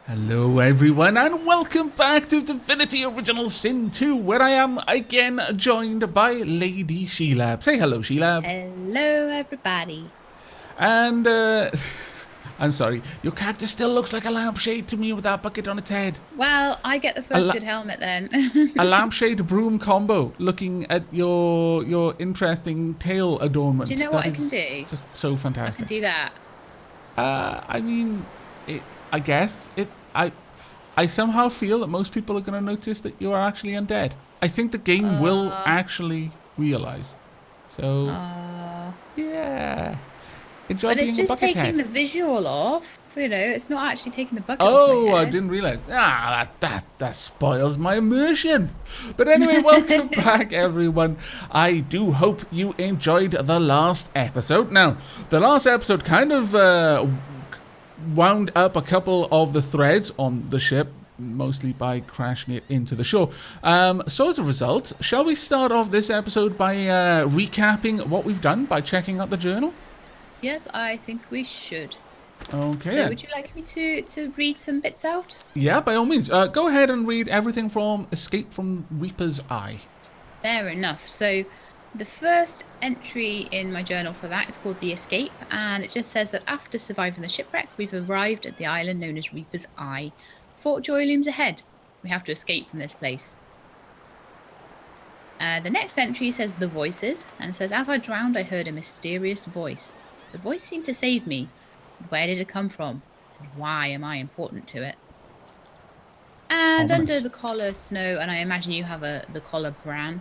Hello everyone and welcome back to Divinity Original Sin 2, where I am again joined by LadyShelab. Say hello, Shelab. Hello, everybody. And, I'm sorry, your character still looks like a lampshade to me with that bucket on its head. Well, I get the first good helmet then. A lampshade broom combo, looking at your interesting tail adornment. Do you know what I can do? Just so I fantastic. can do that. I mean, I guess I somehow feel that most people are going to notice that you are actually undead. I think the game will actually realize. So, yeah. Enjoy But it's being a just buckethead. taking the visual off. You know, it's not actually taking the bucket off Oh, my I head. didn't realize. That spoils my immersion. But anyway, welcome back, everyone. I do hope you enjoyed the last episode. Now, the last episode kind of wound up a couple of the threads on the ship, mostly by crashing it into the shore. So as a result, shall we start off this episode by recapping what we've done by checking out the journal? Yes, I think we should. Okay. So would you like me to read some bits out? Yeah, by all means. Go ahead and read everything from Escape from Reaper's Eye. Fair enough. So the first entry in my journal for that is called The Escape, and it just says that after surviving the shipwreck, we've arrived at the island known as Reaper's Eye. Fort Joy looms ahead. We have to escape from this place. The next entry says The Voices, and it says, as I drowned, I heard a mysterious voice. The voice seemed to save me. Where did it come from? And why am I important to it? And Ominous. under the collar, Snow, and I imagine you have the collar, Bran.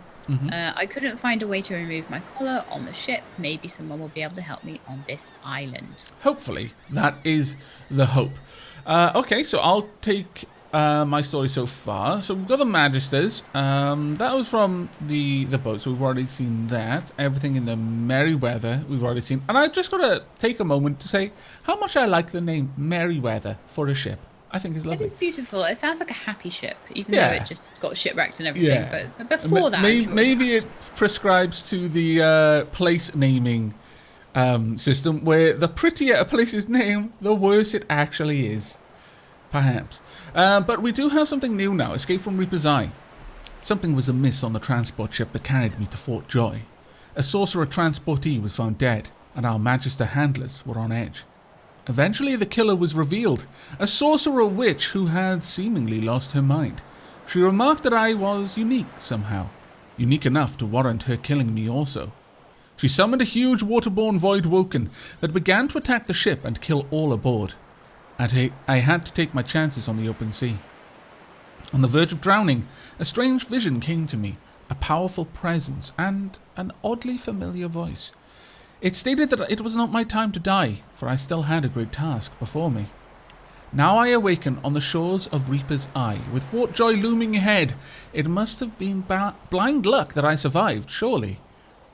I couldn't find a way to remove my collar on the ship. Maybe someone will be able to help me on this island. Hopefully, that is the hope. Okay, so I'll take my story so far. So we've got the Magisters. That was from the boat, so we've already seen that. Everything in the Merryweather, we've already seen. And I've just got to take a moment to say how much I like the name Merryweather for a ship. I think it's lovely. It is beautiful. It sounds like a happy ship, even Yeah. though it just got shipwrecked and everything. Yeah. But before that, maybe it prescribes to the place naming system, where the prettier a place's name, the worse it actually is. Perhaps. But we do have something new now. Escape from Reaper's Eye. Something was amiss on the transport ship that carried me to Fort Joy. A sorcerer transportee was found dead, and our Magister handlers were on edge. Eventually the killer was revealed, a sorcerer witch who had seemingly lost her mind. She remarked that I was unique somehow, unique enough to warrant her killing me also. She summoned a huge waterborne voidwoken that began to attack the ship and kill all aboard. I had to take my chances on the open sea. On the verge of drowning, a strange vision came to me, a powerful presence and an oddly familiar voice. It stated that it was not my time to die, for I still had a great task before me. Now I awaken on the shores of Reaper's Eye, with Fort Joy looming ahead. It must have been blind luck that I survived, surely.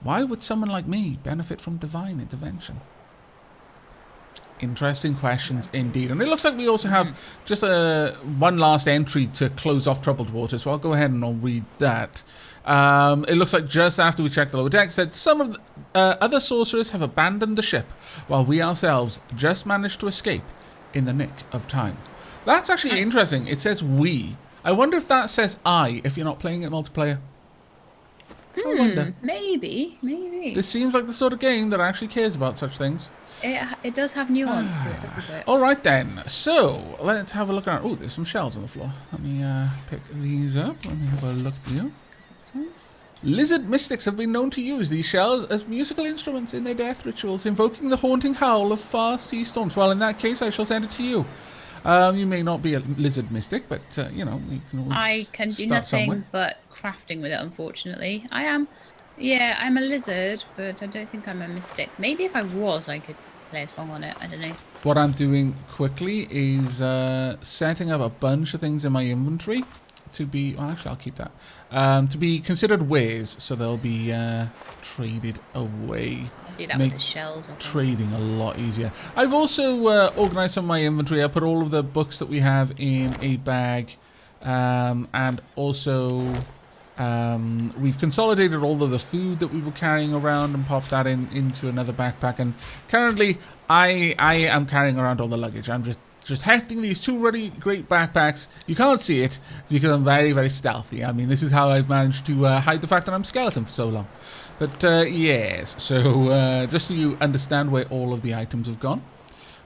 Why would someone like me benefit from divine intervention? Interesting questions indeed. And it looks like we also have just one last entry to close off Troubled Water, so I'll go ahead and I'll read that. It looks like just after we checked the lower deck, said some of the other sorcerers have abandoned the ship, while we ourselves just managed to escape in the nick of time. That's actually interesting. It says we. I wonder if that says I, if you're not playing it multiplayer. I wonder. Maybe. This seems like the sort of game that actually cares about such things. It does have nuance to it, doesn't it? All right then. So let's have a look around. Oh, there's some shells on the floor. Let me pick these up. Let me have a look here. This one. Lizard mystics have been known to use these shells as musical instruments in their death rituals, invoking the haunting howl of far sea storms. Well, in that case, I shall send it to you. You may not be a lizard mystic, but you know, you can always I can do start nothing somewhere. but crafting with it, unfortunately. I'm a lizard, but I don't think I'm a mystic. Maybe if I was, I could play a song on it. I don't know. What I'm doing quickly is setting up a bunch of things in my inventory to be... Well, actually, I'll keep that. To be considered wares, so they'll be traded away. I'll do that Make with the shells. I think. trading a lot easier. I've also organised some of my inventory. I put all of the books that we have in a bag, and also we've consolidated all of the food that we were carrying around and popped that into another backpack. And currently, I am carrying around all the luggage. I'm just just hefting these two really great backpacks. You can't see it because I'm very, very stealthy. I mean, this is how I've managed to hide the fact that I'm a skeleton for so long. But yes, so just so you understand where all of the items have gone.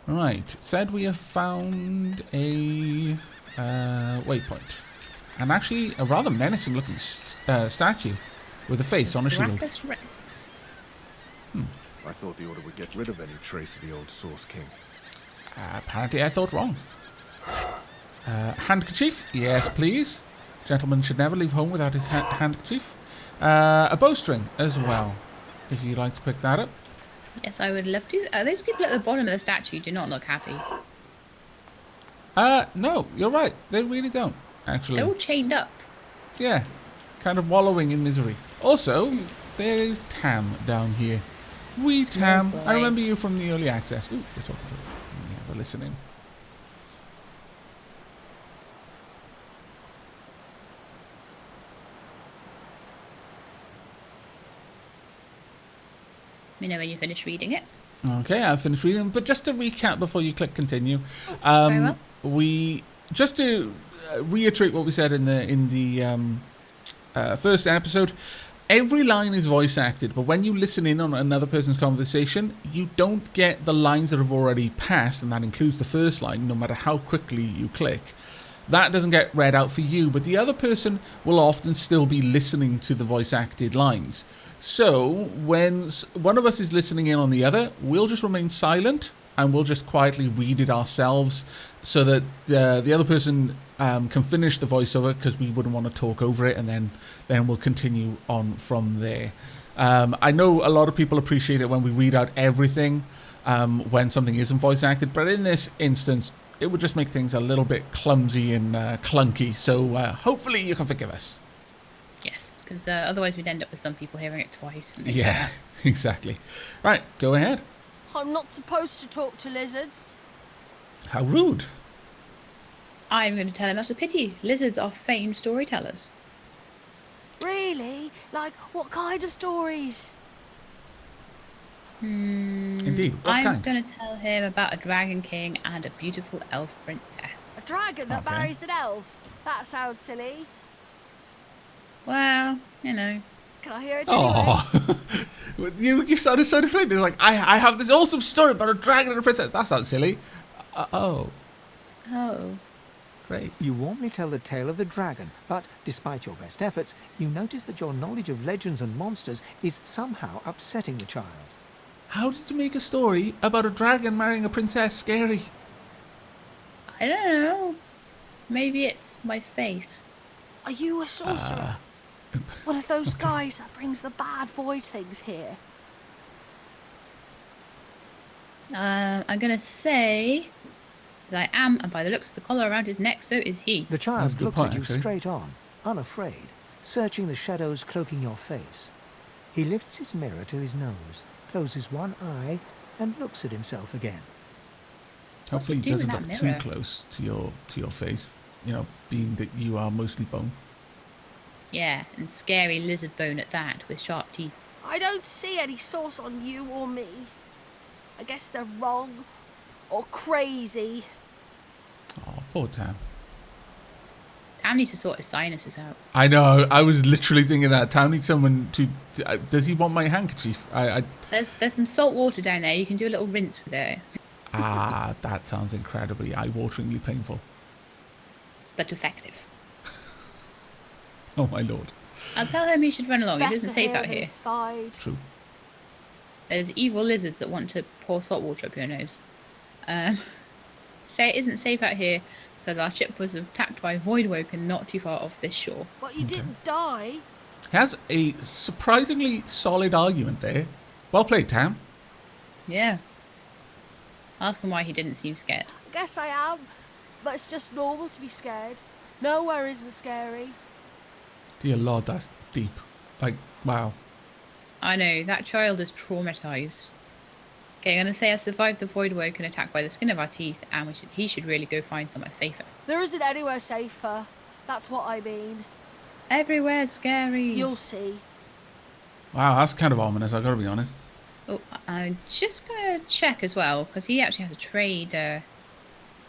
Right, it said we have found a waypoint. And actually a rather menacing looking statue with a face on a shield. Rex. I thought the Order would get rid of any trace of the old Source King. Apparently I thought wrong. Handkerchief? Yes, please. Gentleman should never leave home without his handkerchief. A bowstring as well, if you'd like to pick that up. Yes, I would love to. Those people at the bottom of the statue do not look happy. No, you're right. They really don't, actually. They're all chained up. Yeah, kind of wallowing in misery. Also, there is Tam down here. Wee Small Tam. boy. I remember you from the early access. Ooh, we're talking to her. Yeah, we're listening. Let me know when you finish reading it. Okay, I've finished reading. But just to recap before you click continue, Very well. we just to reiterate what we said in the first episode. Every line is voice acted, but when you listen in on another person's conversation, you don't get the lines that have already passed, and that includes the first line, no matter how quickly you click. That doesn't get read out for you, but the other person will often still be listening to the voice acted lines. So when one of us is listening in on the other, we'll just remain silent and we'll just quietly read it ourselves so that the other person can finish the voiceover, because we wouldn't want to talk over it, and then we'll continue on from there. I know a lot of people appreciate it when we read out everything when something isn't voice acted, but in this instance, it would just make things a little bit clumsy and clunky. So hopefully you can forgive us. Yes, because otherwise we'd end up with some people hearing it twice. And things like Yeah, that. exactly. Right, go ahead. I'm not supposed to talk to lizards. How rude. I'm going to tell him that's a pity. Lizards are famed storytellers. Really? Like, what kind of stories? Indeed. What I'm kind? going to tell him about a dragon king and a beautiful elf princess. A dragon that Okay. marries an elf? That sounds silly. Well, you know. Can I hear it anyway? Oh, you sounded so deflated. It's like, I have this awesome story about a dragon and a princess. That sounds silly. Oh, great. You warmly tell the tale of the dragon, but despite your best efforts, you notice that your knowledge of legends and monsters is somehow upsetting the child. How did you make a story about a dragon marrying a princess scary? I don't know. Maybe it's my face. Are you a sorcerer? One of those guys that brings the bad void things here? I'm going to say that I am, and by the looks of the collar around his neck, so is he. The That's a child good looks point, at you actually. straight on, unafraid, searching the shadows cloaking your face. He lifts his mirror to his nose, closes one eye, and looks at himself again. Hopefully he doing doesn't with that look mirror? too close to your face. You know, being that you are mostly bone. Yeah, and scary lizard bone at that, with sharp teeth. I don't see any source on you or me. I guess they're wrong. Or crazy. Oh, poor Tam. Tam needs to sort his sinuses out. I know. I was literally thinking that Tam needs someone to. Does he want my handkerchief? There's some salt water down there. You can do a little rinse with it, That sounds incredibly eye-wateringly painful. but effective. Oh my lord. I'll tell him he should run along. It Better isn't safe out than here. inside. True. There's evil lizards that want to pour salt water up your nose. Say it isn't safe out here because our ship was attacked by voidwoken not too far off this shore. But you didn't die. He has a surprisingly solid argument there. Well played, Tam. Yeah. Ask him why he didn't seem scared. I guess I am. But it's just normal to be scared. Nowhere isn't scary. Dear lord, that's deep. Like, wow. I know, that child is traumatized. Okay, I'm going to say I survived the voidwoken attack by the skin of our teeth, and he should really go find somewhere safer. There isn't anywhere safer. That's what I mean. Everywhere's scary. You'll see. Wow, that's kind of ominous, I've got to be honest. Oh, I'm just going to check as well, because he actually has a trade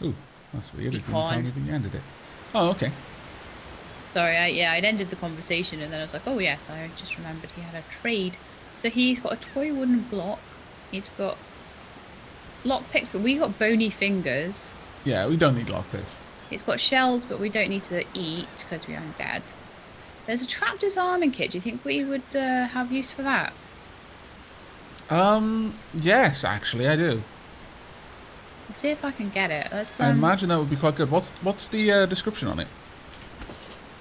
Ooh, that's weird. It didn't Econ. tell me that you ended it. Oh, okay. Sorry, I'd ended the conversation and then I was like, oh yes, I just remembered he had a trade. So he's got a toy wooden block. He's got lockpicks, but we got bony fingers. Yeah, we don't need lockpicks. He's got shells, but we don't need to eat because we're undead. There's a trap disarming kit. Do you think we would have use for that? Yes, actually, I do. Let's see if I can get it. Let's. I imagine that would be quite good. What's the description on it?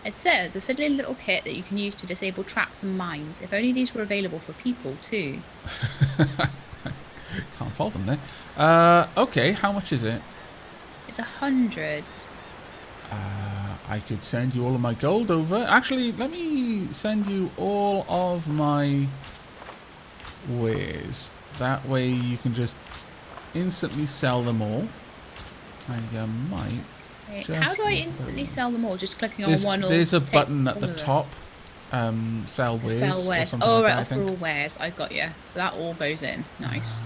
It says a fiddly little kit that you can use to disable traps and mines. If only these were available for people too. Can't fault them there. Okay, how much is it? It's 100. I could send you all of my gold over. Actually, let me send you all of my wares. That way you can just instantly sell them all. I might. Okay. How do I instantly sell them all? Just clicking on one or there's a take button at all the of them? top. Sell wares. Sell wares. Something Oh, like right, that, I offer think. all wares. I got you. So that all goes in. Nice.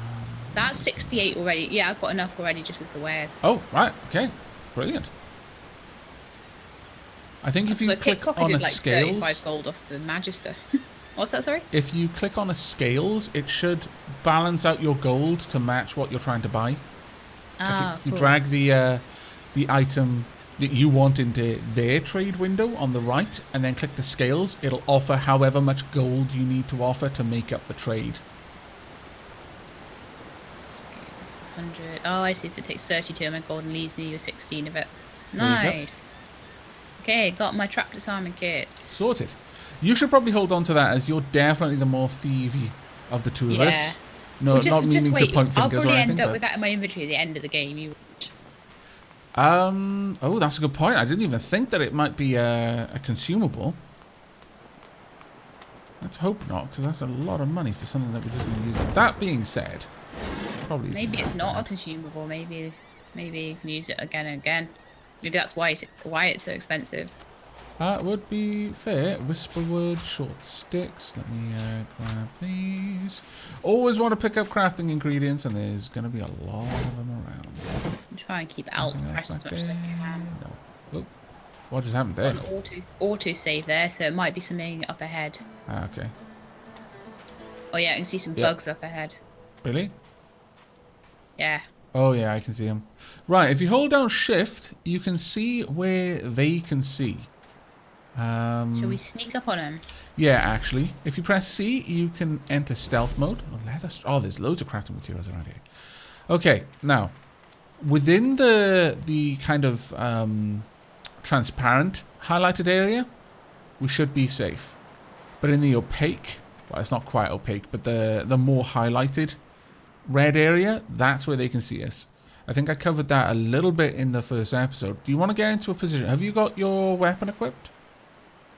That's 68 already. Yeah, I've got enough already just with the wares. Oh, right. Okay. Brilliant. I think if you So click Kitcock, I on did a like scales, 35 gold off the Magister. What's that, sorry? if you click on a scales, it should balance out your gold to match what you're trying to buy. Ah, You cool. drag the item that you want into their trade window on the right, and then click the scales. It'll offer however much gold you need to offer to make up the trade. Scales, 100. Oh, I see. So it takes 32 of my gold and leaves me with 16 of it. There you go. Nice. Okay, got my trap disarming kit. Sorted. You should probably hold on to that, as you're definitely the more thievy of the two of Yeah. us. No, Well, not meaning wait. to point I'll fingers or probably anything. end up but- with that in my inventory at the end of the game. You. Oh, that's a good point. I didn't even think that it might be a consumable. Let's hope not, because that's a lot of money for something that we're just going to use. That being said, probably isn't Maybe it's that not a bad. consumable. Maybe you can use it again and again. Maybe that's why it's so expensive. That would be fair. Whisper word, short sticks. Let me grab these. Always want to pick up crafting ingredients, and there's going to be a lot of them around. I'm trying to keep alt Anything else press as back much as I there? can. No. Oh, what just happened there? Got an auto save there, so it might be something up ahead. Ah, okay. Oh yeah, I can see some Yep. bugs up ahead. Really? Yeah. Oh yeah, I can see them. Right, if you hold down shift, you can see where they can see. Shall we sneak up on them? Yeah, actually. If you press C, you can enter stealth mode. Oh, leather. Oh, there's loads of crafting materials around here. Okay, now, within the kind of transparent highlighted area, we should be safe. But in the opaque, well, it's not quite opaque, but the more highlighted red area, that's where they can see us. I think I covered that a little bit in the first episode. Do you want to get into a position? Have you got your weapon equipped?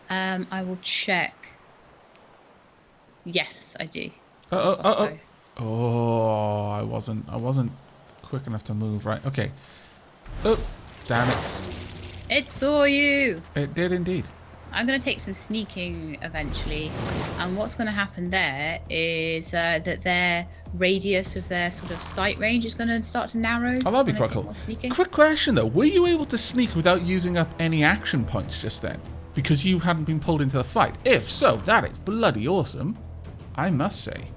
I will check. Yes, I do. Oh, I wasn't quick enough to move, right? Okay. Oh, damn it. It saw you! It did indeed. I'm going to take some sneaking eventually. And what's going to happen there is that their radius of their sort of sight range is going to start to narrow. Oh, that'd be when I quite take cool. more sneaking. Quick question though. Were you able to sneak without using up any action points just then? Because you hadn't been pulled into the fight? If so, that is bloody awesome. I must say.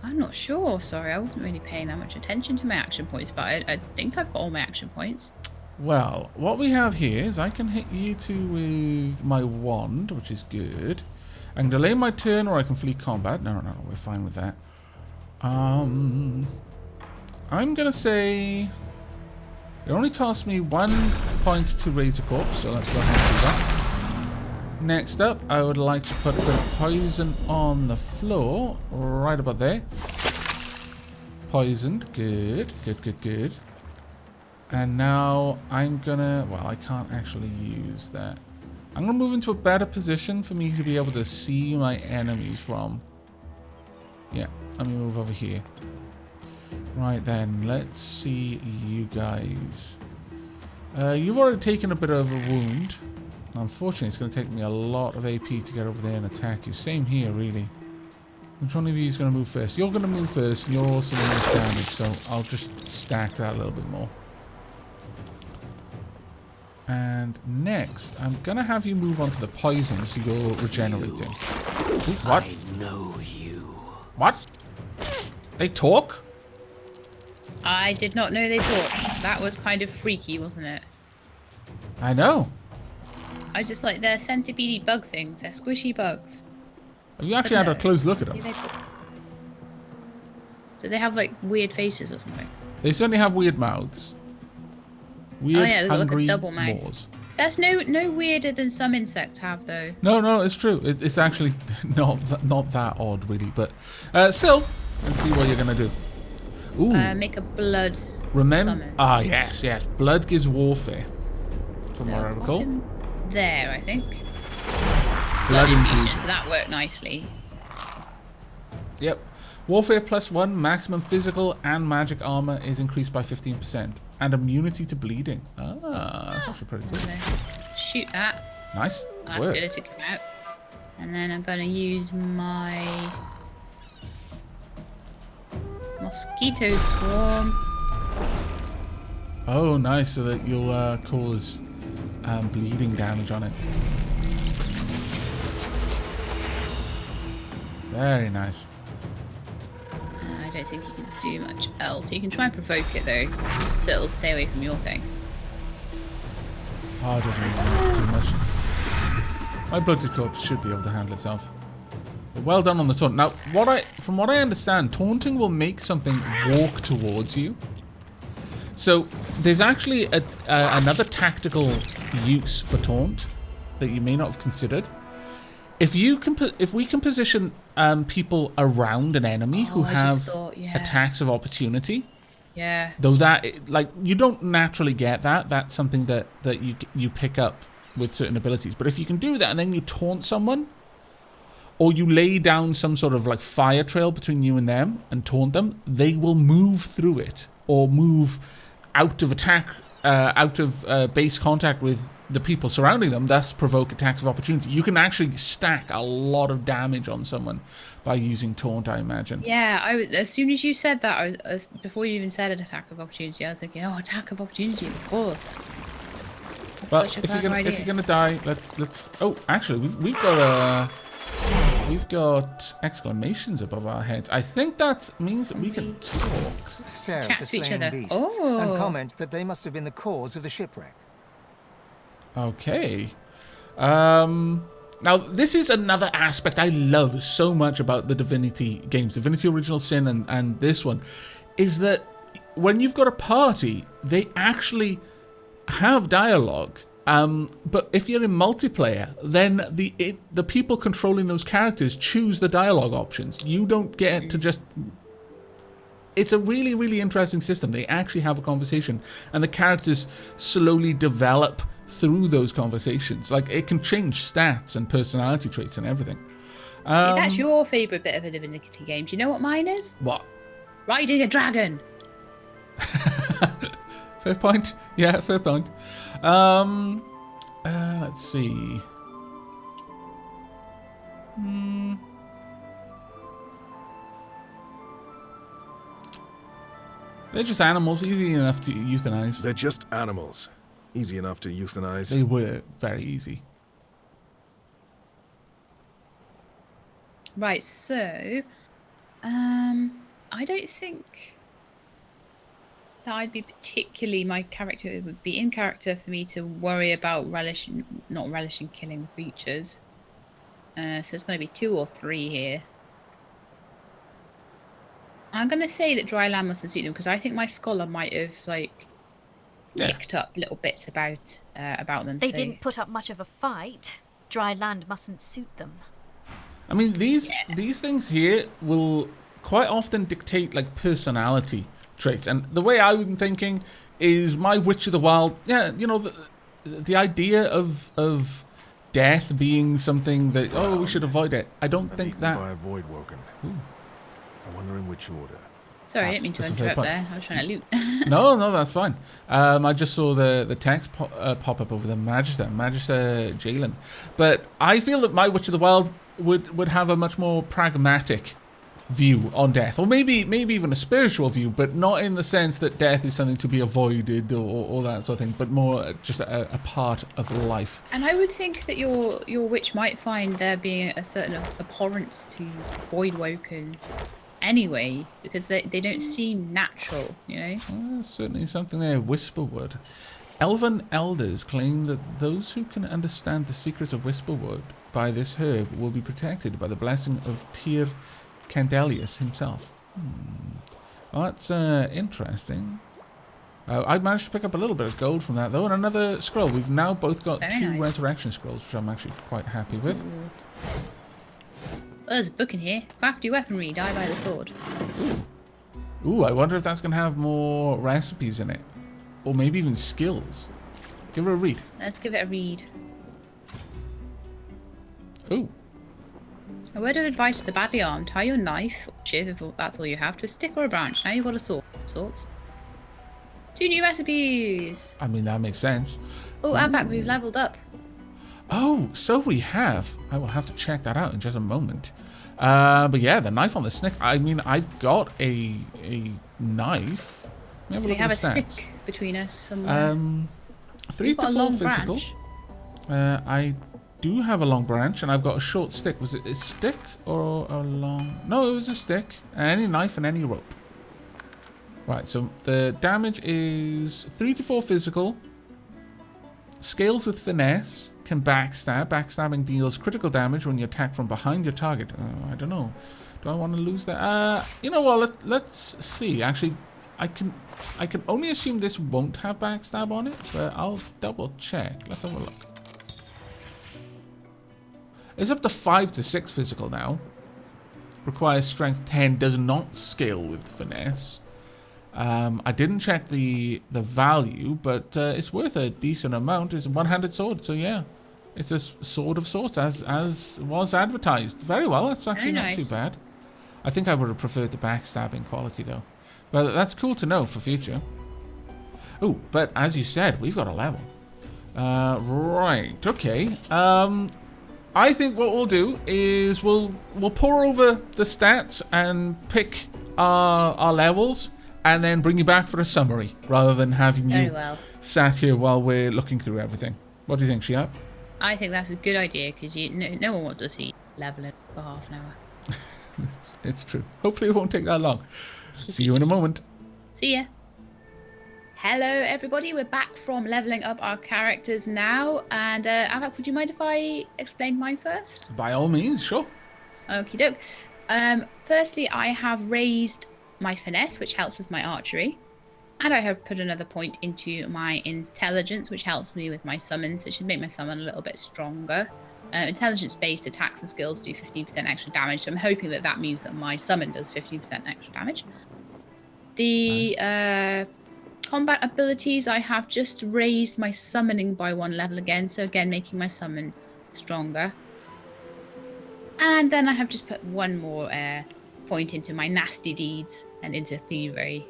I'm not sure, sorry. I wasn't really paying that much attention to my action points, but I think I've got all my action points. Well, what we have here is I can hit you two with my wand, which is good. I can delay my turn or I can flee combat. No, we're fine with that. I'm going to say it only cost me 1 point to raise a corpse, so let's go ahead and do that. Next up, I would like to put a bit of poison on the floor, right about there. Poisoned, good. And now I'm gonna, well, I can't actually use that. I'm gonna move into a better position for me to be able to see my enemies from. Yeah, let me move over here. Right then, let's see you guys. You've already taken a bit of a wound. Unfortunately, it's going to take me a lot of AP to get over there and attack you. Same here, really. Which one of you is going to move first? You're going to move first, and you're also the most damage, so I'll just stack that a little bit more. And next, I'm going to have you move on to the poison so you're regenerating. Ooh, what? I know you. What? They talk? I did not know they talked. That was kind of freaky, wasn't it? I know. I just like they're centipede bug things. They're squishy bugs. Have you actually had a close look at them? Do they have like weird faces or something? They certainly have weird mouths. Weird, Oh yeah, they've got like a hungry double mouth. maws. That's no weirder than some insects have though. No, it's true. It's actually not that odd, really. But still, let's see what you're gonna do. Ooh. Make a blood Remember? summon. Ah, yes. Blood gives warfare. From what I pop recall. him there, I think. Blood infusion, infusion. so that worked nicely. Yep. Warfare +1, maximum physical and magic armor is increased by 15%. And immunity to bleeding. Ah, that's actually pretty cool. So shoot that. Nice. That's Work. good to come out. And then I'm gonna use my mosquito swarm. Oh, nice. So that you'll cause bleeding damage on it. Very nice. I don't think you can do much else. You can try and provoke it though, so it'll stay away from your thing. Oh, it doesn't really matter too much. My bloated corpse should be able to handle itself. But well done on the taunt. Now, from what I understand, taunting will make something walk towards you. So there's actually another tactical use for taunt that you may not have considered. If we can position people around an enemy who have attacks of opportunity. Yeah. Though that, like, you don't naturally get that. That's something that you pick up with certain abilities. But if you can do that and then you taunt someone, or you lay down some sort of like fire trail between you and them and taunt them, they will move through it or move out of attack, out of base contact with the people surrounding them, thus provoke attacks of opportunity. You can actually stack a lot of damage on someone by using taunt, I imagine. Yeah, as soon as you said that, before you even said an attack of opportunity, I was thinking, oh, attack of opportunity, of course. That's Well, such a if clever idea. you're gonna die, let's. Oh, actually, we've got exclamations above our heads. I think that means that we can talk. Stare at Chat the to each slain other. beasts Oh. and comment that they must have been the cause of the shipwreck. Okay. Now, this is another aspect I love so much about the Divinity games, Divinity Original Sin and this one, is that when you've got a party, they actually have dialogue. But if you're in multiplayer, then the people controlling those characters choose the dialogue options. You don't get to just... It's a really, really interesting system. They actually have a conversation, and the characters slowly develop through those conversations. Like, it can change stats and personality traits and everything. See, that's your favourite bit of a Divinity game. Do you know what mine is? What? Riding a dragon. Fair point. Yeah, fair point. Let's see. They're just animals, easy enough to euthanize. They're just animals. Easy enough to euthanize. They were very easy. Right, so I don't think that I'd be particularly, my character would be in character for me to worry about not relishing killing the creatures. So it's going to be 2 or 3 here. I'm going to say that dry land mustn't suit them because I think my scholar might have picked up little bits about them. They didn't put up much of a fight. Dry land mustn't suit them. I mean, these things here will quite often dictate like personality traits, and the way I'm thinking is my Witch of the Wild. Yeah, you know, the idea of death being something that we should avoid it. I don't think that. By a voidwoken. I wonder in which order. Sorry, I didn't mean to interrupt there. I was trying to loot. No, that's fine. I just saw the text pop up over the Magister Jalen. But I feel that my Witch of the Wild would have a much more pragmatic view on death, or maybe even a spiritual view, but not in the sense that death is something to be avoided or that sort of thing, but more just a part of life. And I would think that your witch might find there being a certain abhorrence to voidwoken anyway, because they don't seem natural, you know? Well, certainly something there. Whisperwood. Elven elders claim that those who can understand the secrets of Whisperwood by this herb will be protected by the blessing of Tyr Candelius himself. Well, that's interesting. I managed to pick up a little bit of gold from that, though, and another scroll. We've now both got Very two nice. resurrection scrolls, which I'm actually quite happy with. Oh, there's a book in here. Crafty weaponry, die by the sword. Ooh, I wonder if that's going to have more recipes in it. Or maybe even skills. Give her a read. Let's give it a read. Ooh. A word of advice to the badly armed: tie your knife, or shiv if that's all you have, to a stick or a branch. Now you've got a sword. Swords. 2 new recipes. I mean, that makes sense. Oh, Aavak, we've leveled up. Oh, so we have. I will have to check that out in just a moment. But yeah, the knife on the stick. I mean, I've got a knife. Let me We have a look at the stats. stick between us somewhere. 3 You've to got a 4 long physical. branch. I do have a long branch, and I've got a short stick. Was it a stick or a long? No, it was a stick. Any knife and any rope. Right, so the damage is 3 to 4 physical. Scales with finesse. Can backstab. Backstabbing deals critical damage when you attack from behind your target. I don't know. Do I want to lose that? You know what? Let's see. Actually, I can only assume this won't have backstab on it, but I'll double check. Let's have a look. It's up to 5 to 6 physical now. Requires strength 10. Does not scale with finesse. I didn't check the value, but it's worth a decent amount. It's a one-handed sword, so yeah. It's a sword of sorts, as was advertised. Very well, that's actually Very not too nice. bad. I think I would have preferred the backstabbing quality, though. But that's cool to know for future. Oh, but as you said, we've got a level. Right, okay. I think what we'll do is we'll pour over the stats and pick our levels, and then bring you back for a summary, rather than having Very you well. sat here while we're looking through everything. What do you think, Shiap? I think that's a good idea, because no one wants to see leveling for half an hour. It's true. Hopefully it won't take that long. See you in a moment. See ya. Hello, everybody. We're back from leveling up our characters now. And Aavak, would you mind if I explain mine first? By all means, sure. Okie doke. Firstly, I have raised my finesse, which helps with my archery. And I have put another point into my intelligence, which helps me with my summons. So it should make my summon a little bit stronger. Intelligence-based attacks and skills do 15% extra damage. So I'm hoping that that means that my summon does 15% extra damage. The combat abilities, I have just raised my summoning by 1 level again. So again, making my summon stronger. And then I have just put 1 more point into my nasty deeds and into thievery.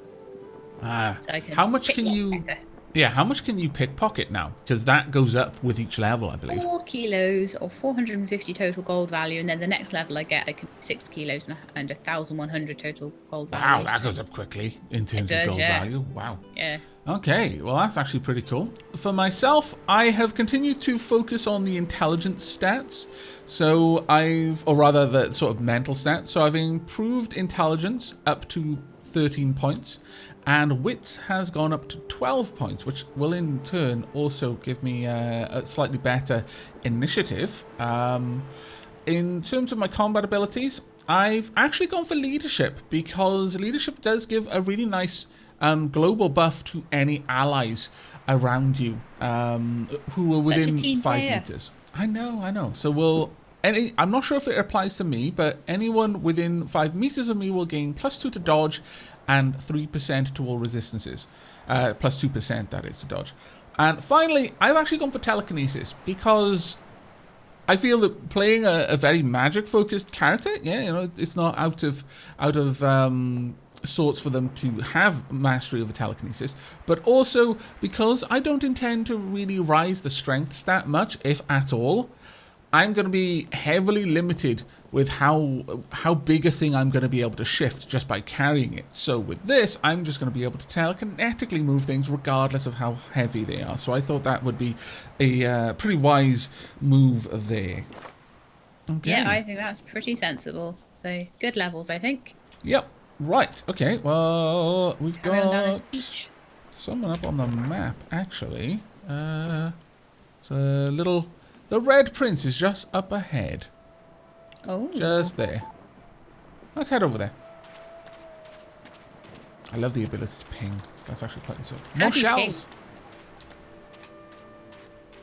So I can how much pick can lots you? better. Yeah, how much can you pickpocket now? Because that goes up with each level, I believe. 4 kilos or 450 total gold value, and then the next level I can 6 kilos and 1,100 total gold value. Wow, that goes up quickly in terms of does, gold yeah. value. Wow. Yeah. Okay, well that's actually pretty cool. For myself, I have continued to focus on the intelligence stats. So or rather the sort of mental stats. So I've improved intelligence up to 13 points, and wits has gone up to 12 points, which will in turn also give me a slightly better initiative. In terms of my combat abilities, I've actually gone for leadership, because leadership does give a really nice global buff to any allies around you who are within team 5 player. meters. I know. So I'm not sure if it applies to me, but anyone within 5 meters of me will gain +2 to dodge and 3% to all resistances. +2%, that is, to dodge. And finally, I've actually gone for telekinesis, because I feel that playing a very magic-focused character, it's not out of sorts for them to have mastery over telekinesis, but also because I don't intend to really rise the strength stat much, if at all. I'm going to be heavily limited with how big a thing I'm going to be able to shift just by carrying it. So with this, I'm just going to be able to telekinetically move things regardless of how heavy they are. So I thought that would be a pretty wise move there. Okay. Yeah, I think that's pretty sensible. So good levels, I think. Yep. Right. Okay. Well, we've Carry on down this got beach. someone up on the map, actually. It's a little... The Red Prince is just up ahead. Oh. Just there. Let's head over there. I love the ability to ping. That's actually quite useful. How More do you ping? shells.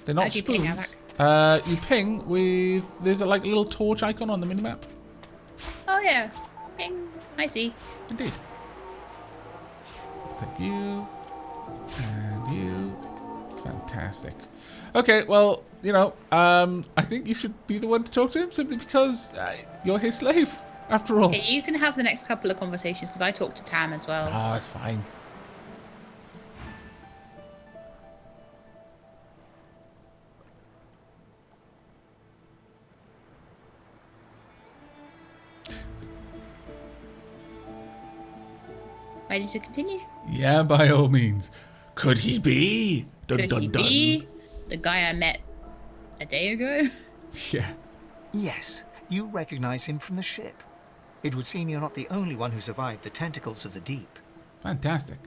They're not How do you ping, spoons. You ping with... There's a like little torch icon on the minimap. Oh yeah. Ping. I see. Indeed. Thank you. And you. Fantastic. Okay, well, you know, I think you should be the one to talk to him simply because you're his slave, after all. Okay, you can have the next couple of conversations because I talked to Tam as well. Oh, it's fine. Ready to continue? Yeah, by all means. Could he be? Dun, Could dun, he dun. be the guy I met a day ago? Yeah. Yes, you recognize him from the ship. It would seem you're not the only one who survived the tentacles of the deep. Fantastic.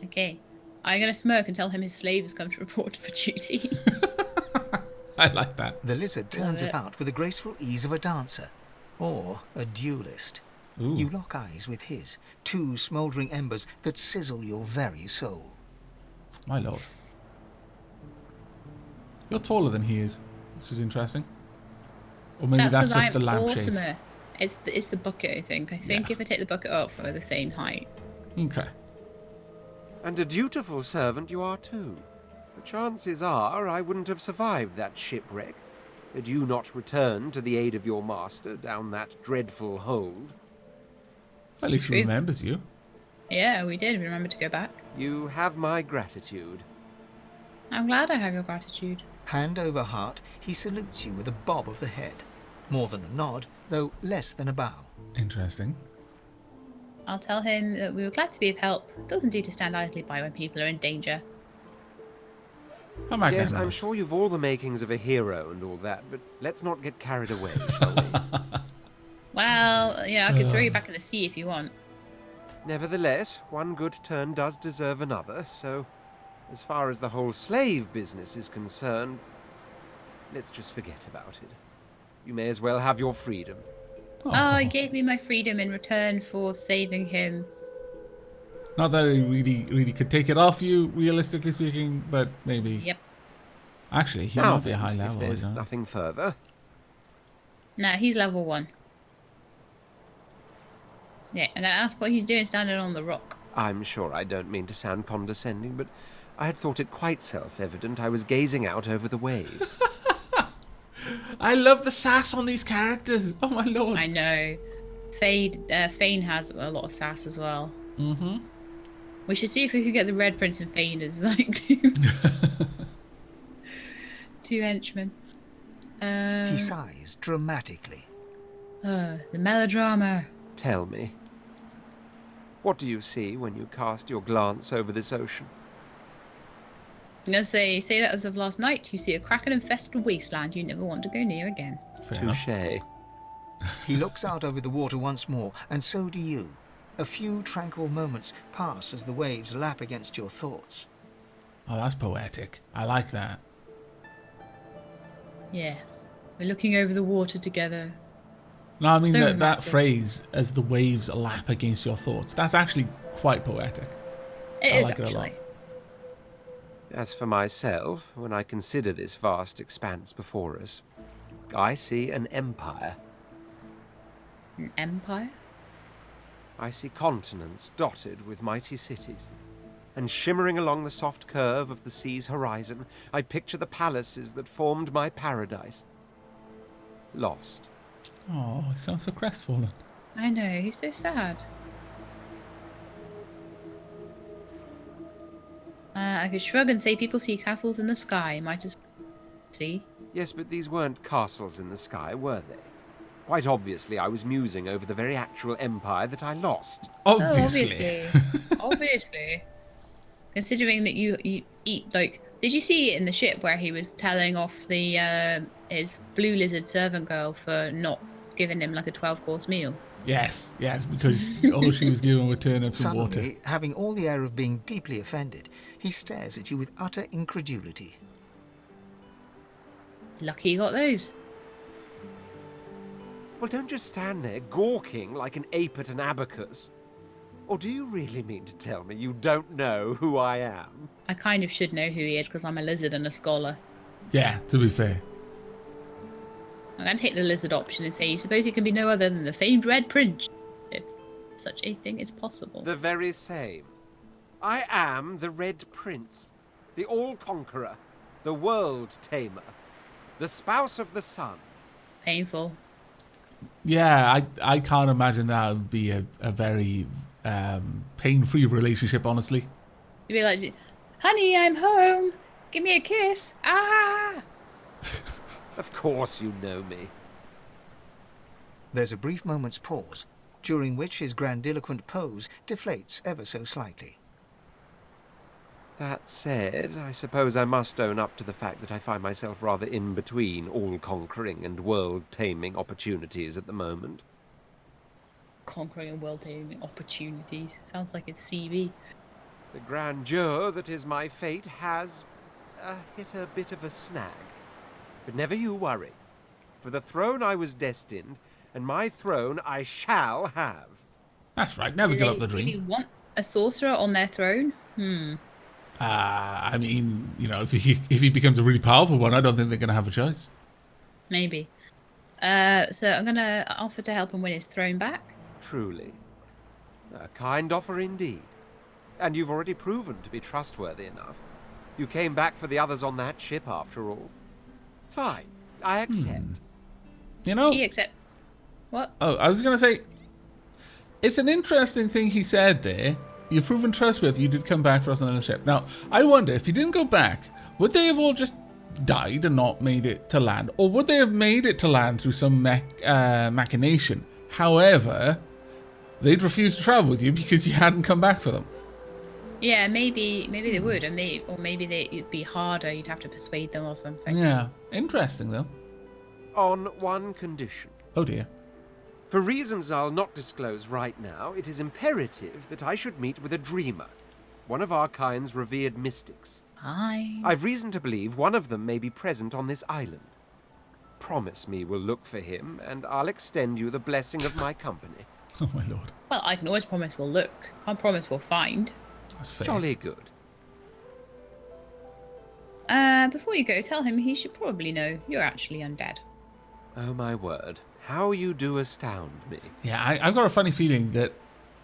Okay. I'm going to smirk and tell him his slave has come to report for duty. I like that. The lizard turns Love it. about with the graceful ease of a dancer, or a duelist. Ooh. You lock eyes with his, two smouldering embers that sizzle your very soul. My lord. You're taller than he is, which is interesting. Or maybe that's because just I'm the lampshade. awesomer. It's the bucket, I think. I think Yeah. if I take the bucket up, we're the same height. Okay. And a dutiful servant you are too. The chances are I wouldn't have survived that shipwreck had you not returned to the aid of your master down that dreadful hold. At least he True. remembers you. Yeah, we did. We remembered to go back. You have my gratitude. I'm glad I have your gratitude. Hand over heart, he salutes you with a bob of the head. More than a nod, though less than a bow. Interesting. I'll tell him that we were glad to be of help. Doesn't do to stand idly by when people are in danger. How Yes, magnanimous. I'm sure you've all the makings of a hero and all that, but let's not get carried away, shall we? Well, you know, I could throw you back in the sea if you want. Nevertheless, one good turn does deserve another, so as far as the whole slave business is concerned, let's just forget about it. You may as well have your freedom. Oh, he gave me my freedom in return for saving him. Not that he really could take it off you, realistically speaking, but maybe. Yep. Actually, he Now might be a then, high if level. there's You know? nothing further, Nah, he's level 1. Yeah, I'm gonna ask what he's doing standing on the rock. I'm sure I don't mean to sound condescending, but I had thought it quite self-evident I was gazing out over the waves. I love the sass on these characters. Oh my lord. I know. Fane has a lot of sass as well. Mm-hmm. We should see if we could get the Red Prince and Fane as like two henchmen. He sighs dramatically. The melodrama. Tell me, what do you see when you cast your glance over this ocean? I'm gonna say that as of last night, you see a kraken-infested wasteland you never want to go near again. Fair enough. Touché. He looks out over the water once more, and so do you. A few tranquil moments pass as the waves lap against your thoughts. Oh, that's poetic. I like that. Yes. We're looking over the water together. No, I mean So that romantic. phrase, as the waves lap against your thoughts. That's actually quite poetic. It I is like it a lot. actually. As for myself, when I consider this vast expanse before us, I see an empire. An empire? I see continents dotted with mighty cities. And shimmering along the soft curve of the sea's horizon, I picture the palaces that formed my paradise. Lost. Oh, it sounds so crestfallen. I know, he's so sad. I could shrug and say people see castles in the sky. Might as well see. Yes, but these weren't castles in the sky, were they? Quite obviously, I was musing over the very actual empire that I lost. Obviously. Obviously. Considering that you eat, like... Did you see it in the ship where he was telling off the his blue lizard servant girl for not giving him, like, a 12-course meal? Yes, because all she was given were turnips and water. Suddenly, having all the air of being deeply offended, he stares at you with utter incredulity. Lucky you got those. Well, don't just stand there gawking like an ape at an abacus. Or do you really mean to tell me you don't know who I am? I kind of should know who he is because I'm a lizard and a scholar. Yeah, to be fair. I'm going to take the lizard option and say you suppose he can be no other than the famed Red Prince, if such a thing is possible. The very same. I am the Red Prince, the All-Conqueror, the World Tamer, the Spouse of the Sun. Painful. Yeah, I can't imagine that would be a very pain-free relationship, honestly. You'd be like, honey, I'm home. Give me a kiss. Ah! Of course you know me. There's a brief moment's pause, during which his grandiloquent pose deflates ever so slightly. That said, I suppose I must own up to the fact that I find myself rather in between all-conquering and world-taming opportunities at the moment. Conquering and world-taming opportunities. Sounds like it's CV. The grandeur that is my fate has hit a bit of a snag. But never you worry. For the throne I was destined, and my throne I shall have. That's right, never give up the dream. Do you want a sorcerer on their throne? I mean, if he becomes a really powerful one, I don't think they're going to have a choice. Maybe. So I'm going to offer to help him win his throne back. Truly. A kind offer indeed. And you've already proven to be trustworthy enough. You came back for the others on that ship, after all. Fine, I accept. He accept. What? Oh, I was going to say, it's an interesting thing he said there. You've proven trustworthy. You did come back for us on the ship. Now, I wonder, if you didn't go back, would they have all just died and not made it to land? Or would they have made it to land through some machination? However, they'd refuse to travel with you because you hadn't come back for them. Yeah, maybe they would, or maybe it'd be harder. You'd have to persuade them or something. Yeah, interesting though. On one condition. Oh dear. For reasons I'll not disclose right now, it is imperative that I should meet with a dreamer, one of our kind's revered mystics. Hi. I've reason to believe one of them may be present on this island. Promise me we'll look for him, and I'll extend you the blessing of my company. Oh my lord. Well, I can always promise we'll look. Can't promise we'll find. That's fair. Jolly good. Before you go, tell him he should probably know you're actually undead. Oh my word. How you do astound me. Yeah, I've got a funny feeling that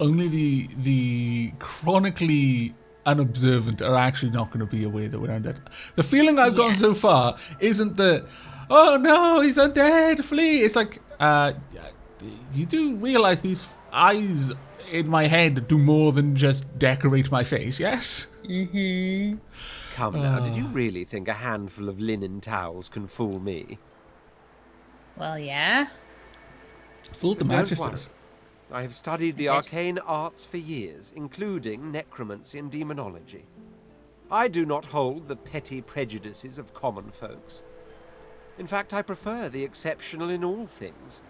only the chronically unobservant are actually not going to be aware that we're undead. The feeling I've gotten so far isn't that, oh no, he's undead, flee. It's like, you do realize these eyes in my head do more than just decorate my face, yes? Mm-hmm. Come now, did you really think a handful of linen towels can fool me? Well, yeah. Fooled the Don't Magisters. worry. I have studied the arcane arts for years, including necromancy and demonology. I do not hold the petty prejudices of common folks. In fact, I prefer the exceptional in all things.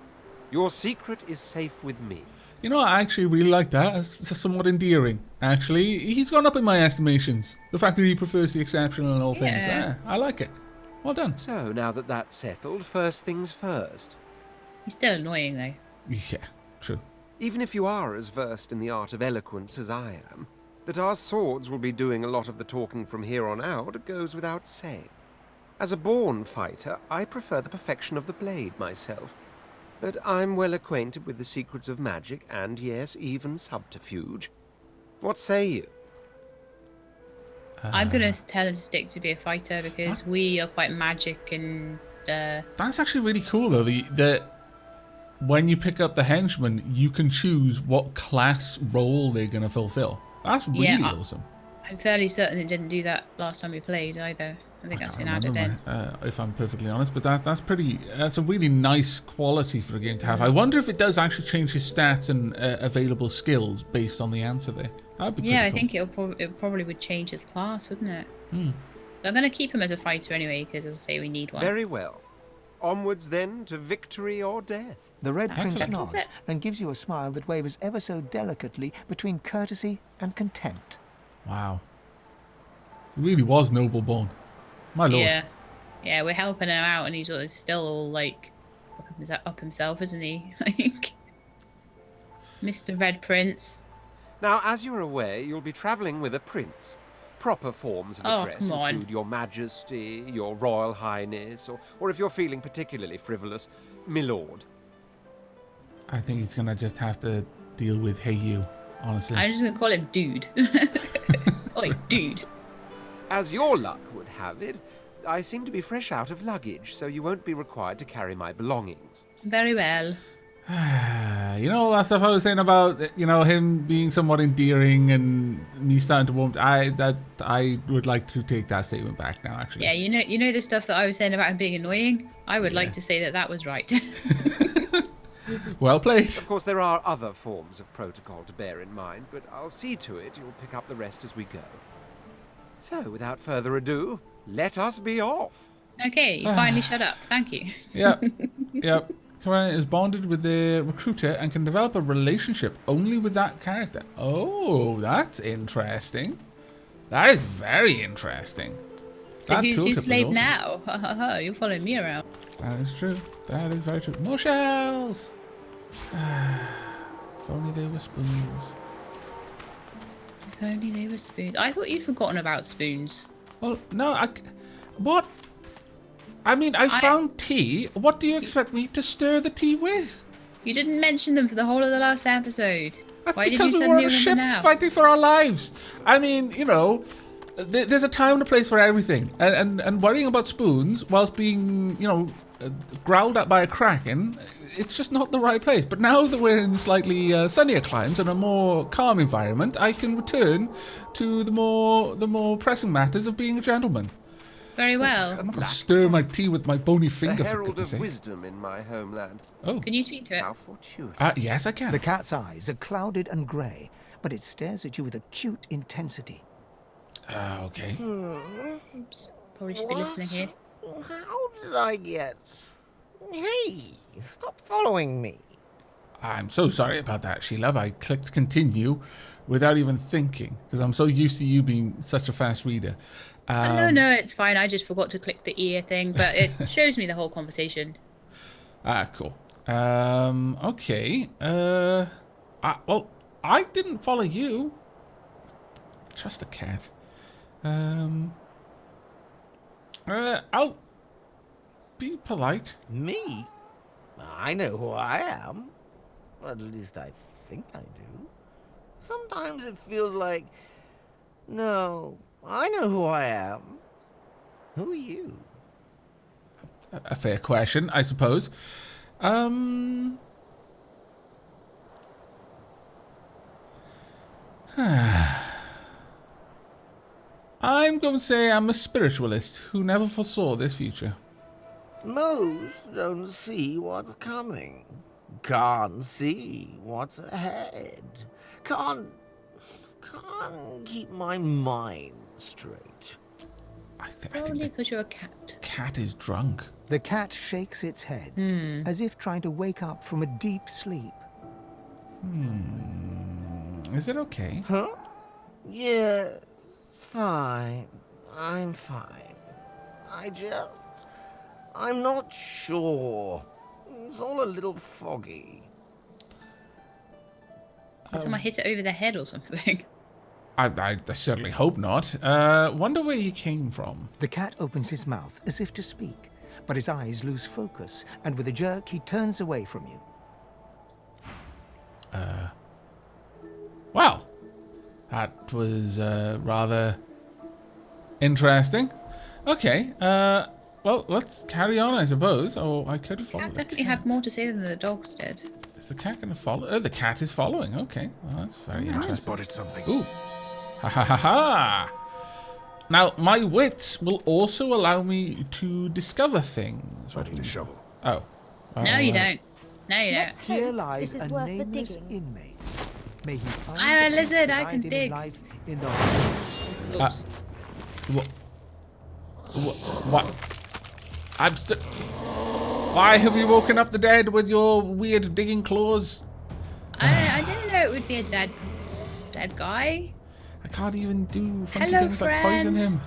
Your secret is safe with me. You know, I actually really like that. It's somewhat endearing, actually. He's gone up in my estimations. The fact that he prefers the exceptional in all things. I like it. Well done. So, now that that's settled, first things first. He's still annoying, though. Yeah, true. Even if you are as versed in the art of eloquence as I am, that our swords will be doing a lot of the talking from here on out goes without saying. As a born fighter, I prefer the perfection of the blade myself. But I'm well acquainted with the secrets of magic and, yes, even subterfuge. What say you? I'm going to tell him to stick to be a fighter because we are quite magic and... That's actually really cool, though, that when you pick up the henchman, you can choose what class role they're going to fulfill. That's really awesome. I'm fairly certain it didn't do that last time we played either. I think that's can't been added in. remember, if I'm perfectly honest, but that's a really nice quality for a game to have. I wonder if it does actually change his stats and available skills based on the answer there. That'd be pretty Yeah, I cool. think it probably would change his class, wouldn't it? Hmm. So I'm going to keep him as a fighter anyway, because as I say, we need one. Very well. Onwards then to victory or death. The Red Prince Excellent. nods and gives you a smile that wavers ever so delicately between courtesy and contempt. Wow. He really was noble born. My lord. Yeah. Yeah, we're helping him out, and he's still all, like, up himself, isn't he? Like, Mr. Red Prince. Now, as you're aware, you'll be travelling with a prince. Proper forms of Oh, address come on. include your Majesty, your Royal Highness, or if you're feeling particularly frivolous, Milord. I think he's going to just have to deal with hey you, honestly. I'm just going to call him Dude. Oi, Dude. As your luck would have it, I seem to be fresh out of luggage, so you won't be required to carry my belongings. Very well. You know all that stuff I was saying about, him being somewhat endearing and me starting to want. I would like to take that statement back now. Actually, Yeah, you know the stuff that I was saying about him being annoying? I would like to say that was right. Well played. Of course, there are other forms of protocol to bear in mind, but I'll see to it you'll pick up the rest as we go. So, without further ado, let us be off. Okay, you finally shut up. Thank you. Yep. Commander is bonded with the recruiter and can develop a relationship only with that character. Oh, that's interesting. That is very interesting. So That who's tooltip your was slave awesome. now? You're following me around. That is true. That is very true. More shells! If only they were spoons. If only they were spoons. I thought you'd forgotten about spoons. Well, no, what? I mean, I found tea. What do you expect me to stir the tea with? You didn't mention them for the whole of the last episode. That's Why did because you we were on suddenly a remember ship now? fighting for our lives. I mean, there's a time and a place for everything. And worrying about spoons whilst being, growled at by a kraken, it's just not the right place. But now that we're in slightly sunnier climes and a more calm environment, I can return to the more pressing matters of being a gentleman. Very well. I'm not going to stir my tea with my bony finger, The for herald goodness of sake. wisdom in my homeland. Oh, Can you speak to it? How fortuitous. yes, I can. The cat's eyes are clouded and grey, but it stares at you with acute intensity. Okay. Oops. Probably should be listening here. How did I get... Hey, stop following me. I'm so sorry about that, Shelab. I clicked continue without even thinking because I'm so used to you being such a fast reader. No, it's fine. I just forgot to click the ear thing, but it shows me the whole conversation. Cool. Okay. I didn't follow you. Trust a cat. I'll be polite. Me? I know who I am. At least I think I do. Sometimes it feels like... No, I know who I am. Who are you? A fair question, I suppose. I'm going to say I'm a spiritualist who never foresaw this future. Most don't see what's coming. Can't see what's ahead. Can't keep my mind straight. I think Probably the because you're a cat. cat is drunk. The cat shakes its head, as if trying to wake up from a deep sleep. Is it okay? Huh? Yeah, fine. I'm fine. I'm not sure. It's all a little foggy. Did someone hit it over the head or something? I certainly hope not. Wonder where he came from. The cat opens his mouth as if to speak, but his eyes lose focus, and with a jerk he turns away from you. Well, that was rather interesting. Okay, well, let's carry on, I suppose. Oh, I could follow Cat the definitely cat. had more to say than the dogs did. Is the cat going to follow? Oh, the cat is following. Okay, well, that's very I interesting. spotted something. Ooh. Ha ha ha ha! Now, my wits will also allow me to discover things. I need a shovel. Oh. No, you don't. No, you don't. Let's Here hope lies this a is worth the nameless digging. inmate. May he find I'm a the peace lizard, I denied can him in dig. life in the Oops. What? Why have you woken up the dead with your weird digging claws? I didn't know it would be a dead guy. I can't even do funky Hello, things like poison friend. him.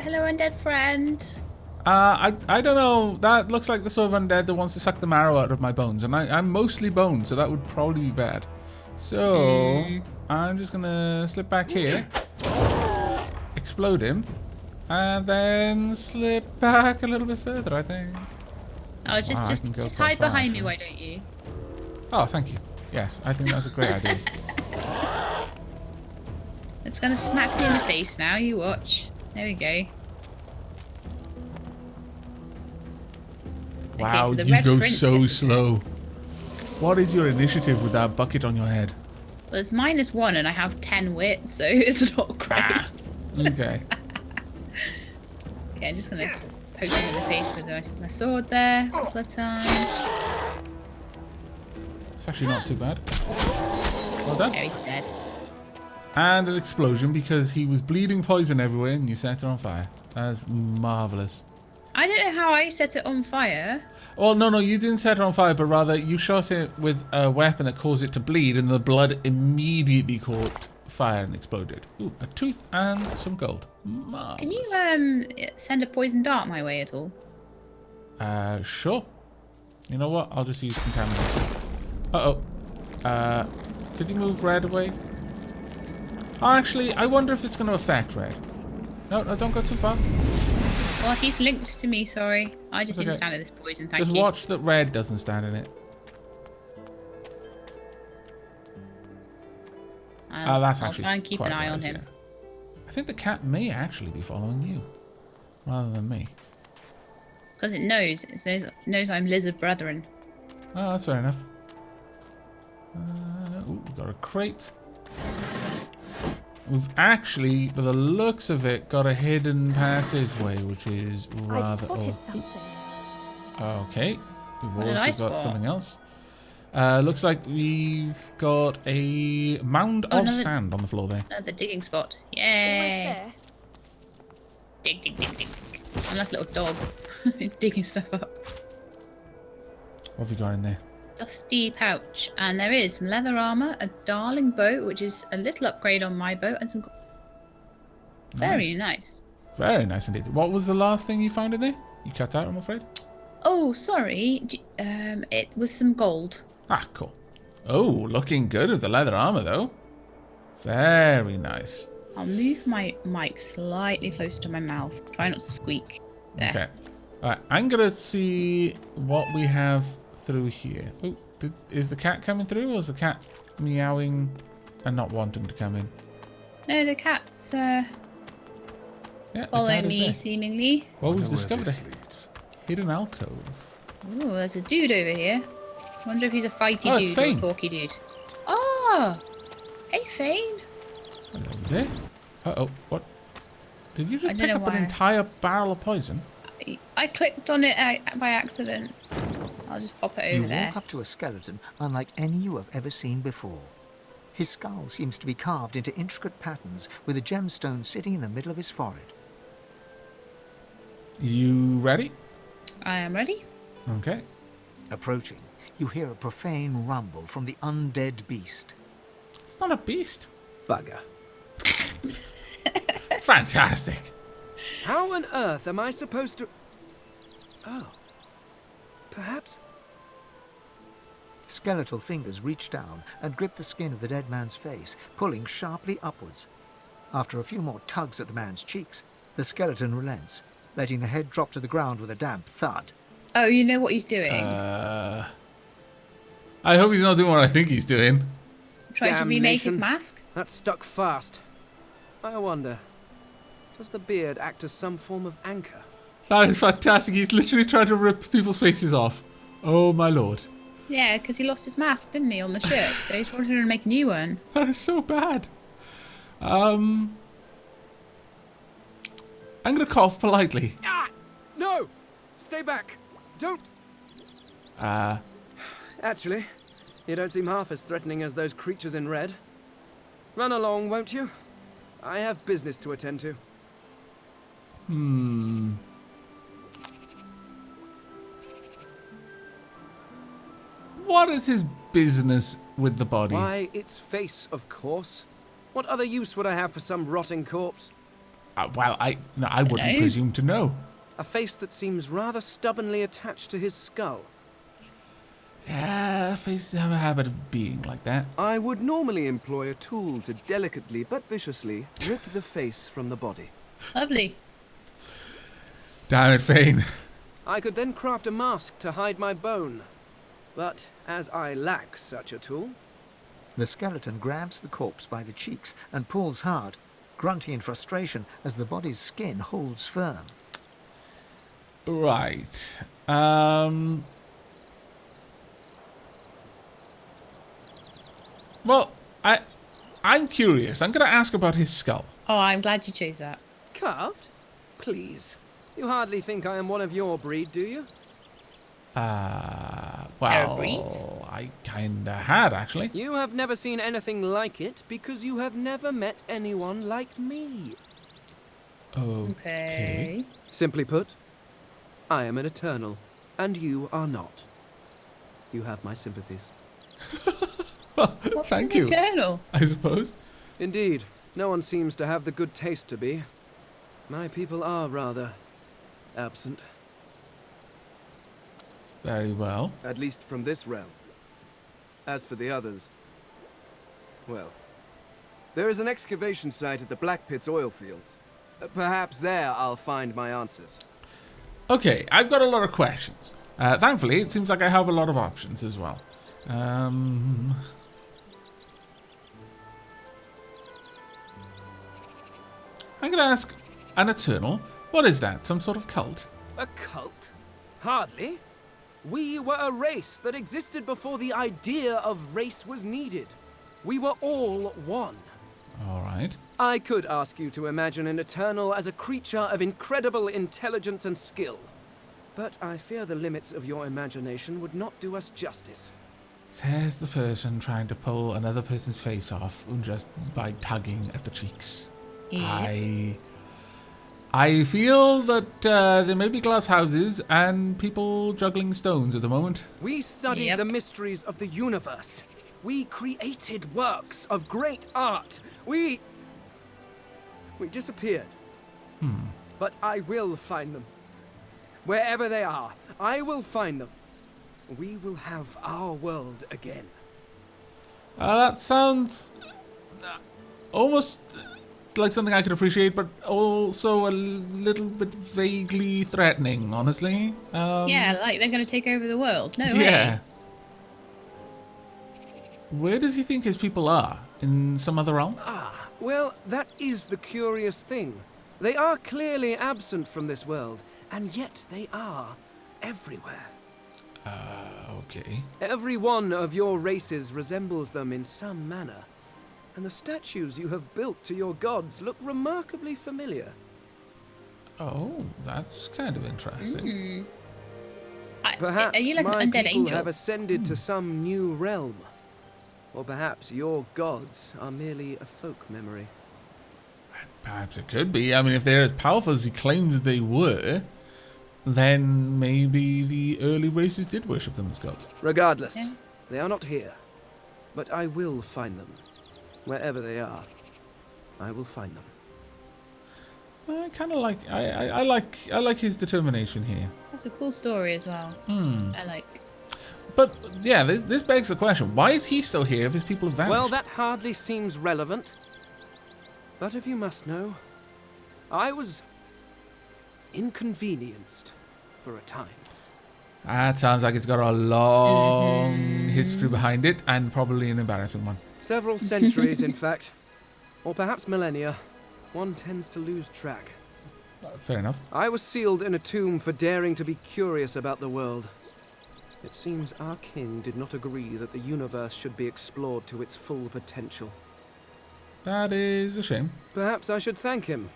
Hello, undead friend. I don't know. That looks like the sort of undead that wants to suck the marrow out of my bones, and I'm mostly bone, so that would probably be bad. So I'm just gonna slip back here, explode him, and then slip back a little bit further. I think. Oh, just quite hide far, behind me, actually. why don't you? Oh, thank you. Yes, I think that's a great idea. It's gonna smack me in the face now. You watch. There we go. Wow, so the you Red go Prince so gets- slow. What is your initiative with that bucket on your head? Well, it's -1 and I have 10 wit, so it's not great. Okay. Okay, I'm just gonna poke him in the face with my sword there a couple of times. It's actually not too bad. Well done. Oh, he's dead. And an explosion because he was bleeding poison everywhere and you set it on fire. That's marvellous. I don't know how I set it on fire. Well, no, you didn't set it on fire, but rather you shot it with a weapon that caused it to bleed and the blood immediately caught fire and exploded. Ooh, a tooth and some gold. Marvellous. Can you send a poison dart my way at all? Sure. You know what? I'll just use contamination. Uh-oh. Could you move red away? Oh, actually, I wonder if it's going to affect red. No, don't go too far. Well, he's linked to me, sorry. I just need to Okay. stand in this poison, thank Just you. watch that red doesn't stand in it. That's I'll actually try and keep quite an eye on wise, him. yeah. I think the cat may actually be following you, rather than me. Because it knows I'm lizard brethren. Oh, that's fair enough. Ooh, we've got a crate. We've actually, by the looks of it, got a hidden passageway, which is I've rather spotted odd. something. Okay, we've What did I also got spot? something else. Looks like we've got a mound of another- sand on the floor there. The digging spot. Almost Yay! there. Dig. I'm like a little dog digging stuff up. What have we got in there? Dusty pouch. And there is some leather armor, a darling boat, which is a little upgrade on my boat, and some... Very nice. Very nice indeed. What was the last thing you found in there? You cut out, I'm afraid. Oh, sorry. It was some gold. Ah, cool. Oh, looking good with the leather armor, though. Very nice. I'll move my mic slightly closer to my mouth. Try not to squeak. There. Okay. Alright, I'm gonna see what we have through here. Oh, is the cat coming through, or is the cat meowing and not wanting to come in? No, the cat's Yeah, the cat following is me, there. seemingly. Well, we've Wonder where discovered a this leads. hidden alcove. Ooh, there's a dude over here. Wonder if he's a fighty Oh, it's dude Fane. or a talky dude. Oh! Hey, Fane. Hello there. Uh-oh, what? Did you I just don't pick know up an why. entire barrel of poison? I clicked on it by accident. I'll just pop it You over there. walk up to a skeleton unlike any you have ever seen before. His skull seems to be carved into intricate patterns with a gemstone sitting in the middle of his forehead. You ready? I am ready. Okay. Approaching, you hear a profane rumble from the undead beast. It's not a beast. Bugger. Fantastic. How on earth am I supposed to... Oh. Perhaps... Skeletal fingers reach down and grip the skin of the dead man's face, pulling sharply upwards. After a few more tugs at the man's cheeks, the skeleton relents, letting the head drop to the ground with a damp thud. Oh, you know what he's doing? I hope he's not doing what I think he's doing. Trying to remake his damnation. mask? That's stuck fast. I wonder, does the beard act as some form of anchor? That is fantastic. He's literally trying to rip people's faces off. Oh my lord. Yeah, because he lost his mask, didn't he, on the ship? So he's wanting to make a new one. That is so bad. That is so bad. How on earth am I supposed to I'm going to cough politely. Ah! No! Stay back! Don't... Uh, Actually, you don't seem half as threatening as those creatures in red. Run along, won't you? I have business to attend to. What is his business with the body? Why, its face, of course. What other use would I have for some rotting corpse? Well, I wouldn't Hello? presume to know. A face that seems rather stubbornly attached to his skull. Yeah, faces have a habit of being like that. I would normally employ a tool to delicately but viciously rip the face from the body. Lovely. Damn it, Fane. I could then craft a mask to hide my bone. But as I lack such a tool, The skeleton grabs the corpse by the cheeks and pulls hard, grunting in frustration as the body's skin holds firm. Right. Well, I'm curious. I'm going to ask about his skull. Oh, I'm glad you chose that. carved? Please. You hardly think I am one of your breed, do you? Well, breeds? I kinda had, actually. You have never seen anything like it because you have never met anyone like me. Okay. Simply put, I am an eternal, and you are not. You have my sympathies. Well, What's thank in you, the kernel? I suppose. Indeed, no one seems to have the good taste to be. My people are rather absent. Very well. At least from this realm. As for the others, well, there is an excavation site at the Black Pit's oil fields. Perhaps there I'll find my answers. Okay, I've got a lot of questions. Thankfully, it seems like I have a lot of options as well. I'm going to ask an Eternal. What is that? Some sort of cult? A cult? Hardly. We were a race that existed before the idea of race was needed. We were all one. All right. I could ask you to imagine an Eternal as a creature of incredible intelligence and skill. But I fear the limits of your imagination would not do us justice. Says the person trying to pull another person's face off just by tugging at the cheeks. Yeah. I feel that there may be glass houses and people juggling stones at the moment. We studied Yep. the mysteries of the universe. We created works of great art. We disappeared. But I will find them. Wherever they are, I will find them. We will have our world again. That sounds almost like something I could appreciate, but also a little bit vaguely threatening, honestly. Yeah, like they're going to take over the world. No Yeah. way. Where does he think his people are? In some other realm? Ah, well, that is the curious thing. They are clearly absent from this world, and yet they are everywhere. Okay. Every one of your races resembles them in some manner, and the statues you have built to your gods look remarkably familiar. Oh, that's kind of interesting. Perhaps Are you like my an undead people angel? have ascended to some new realm. Or perhaps your gods are merely a folk memory. Perhaps it could be. I mean, if they're as powerful as he claims they were, then maybe the early races did worship them as gods. Regardless, Yeah. they are not here. But I will find them. Wherever they are, I will find them. I kind of like. I like his determination here. That's a cool story as well. I like. But yeah, this begs the question: why is he still here if his people have vanished? Well, that hardly seems relevant. But if you must know, I was inconvenienced for a time. That sounds like it's got a long history behind it, and probably an embarrassing one. Several centuries, in fact. Or perhaps millennia. One tends to lose track. Fair enough. I was sealed in a tomb for daring to be curious about the world. It seems our king did not agree that the universe should be explored to its full potential. That is a shame. Perhaps I should thank him.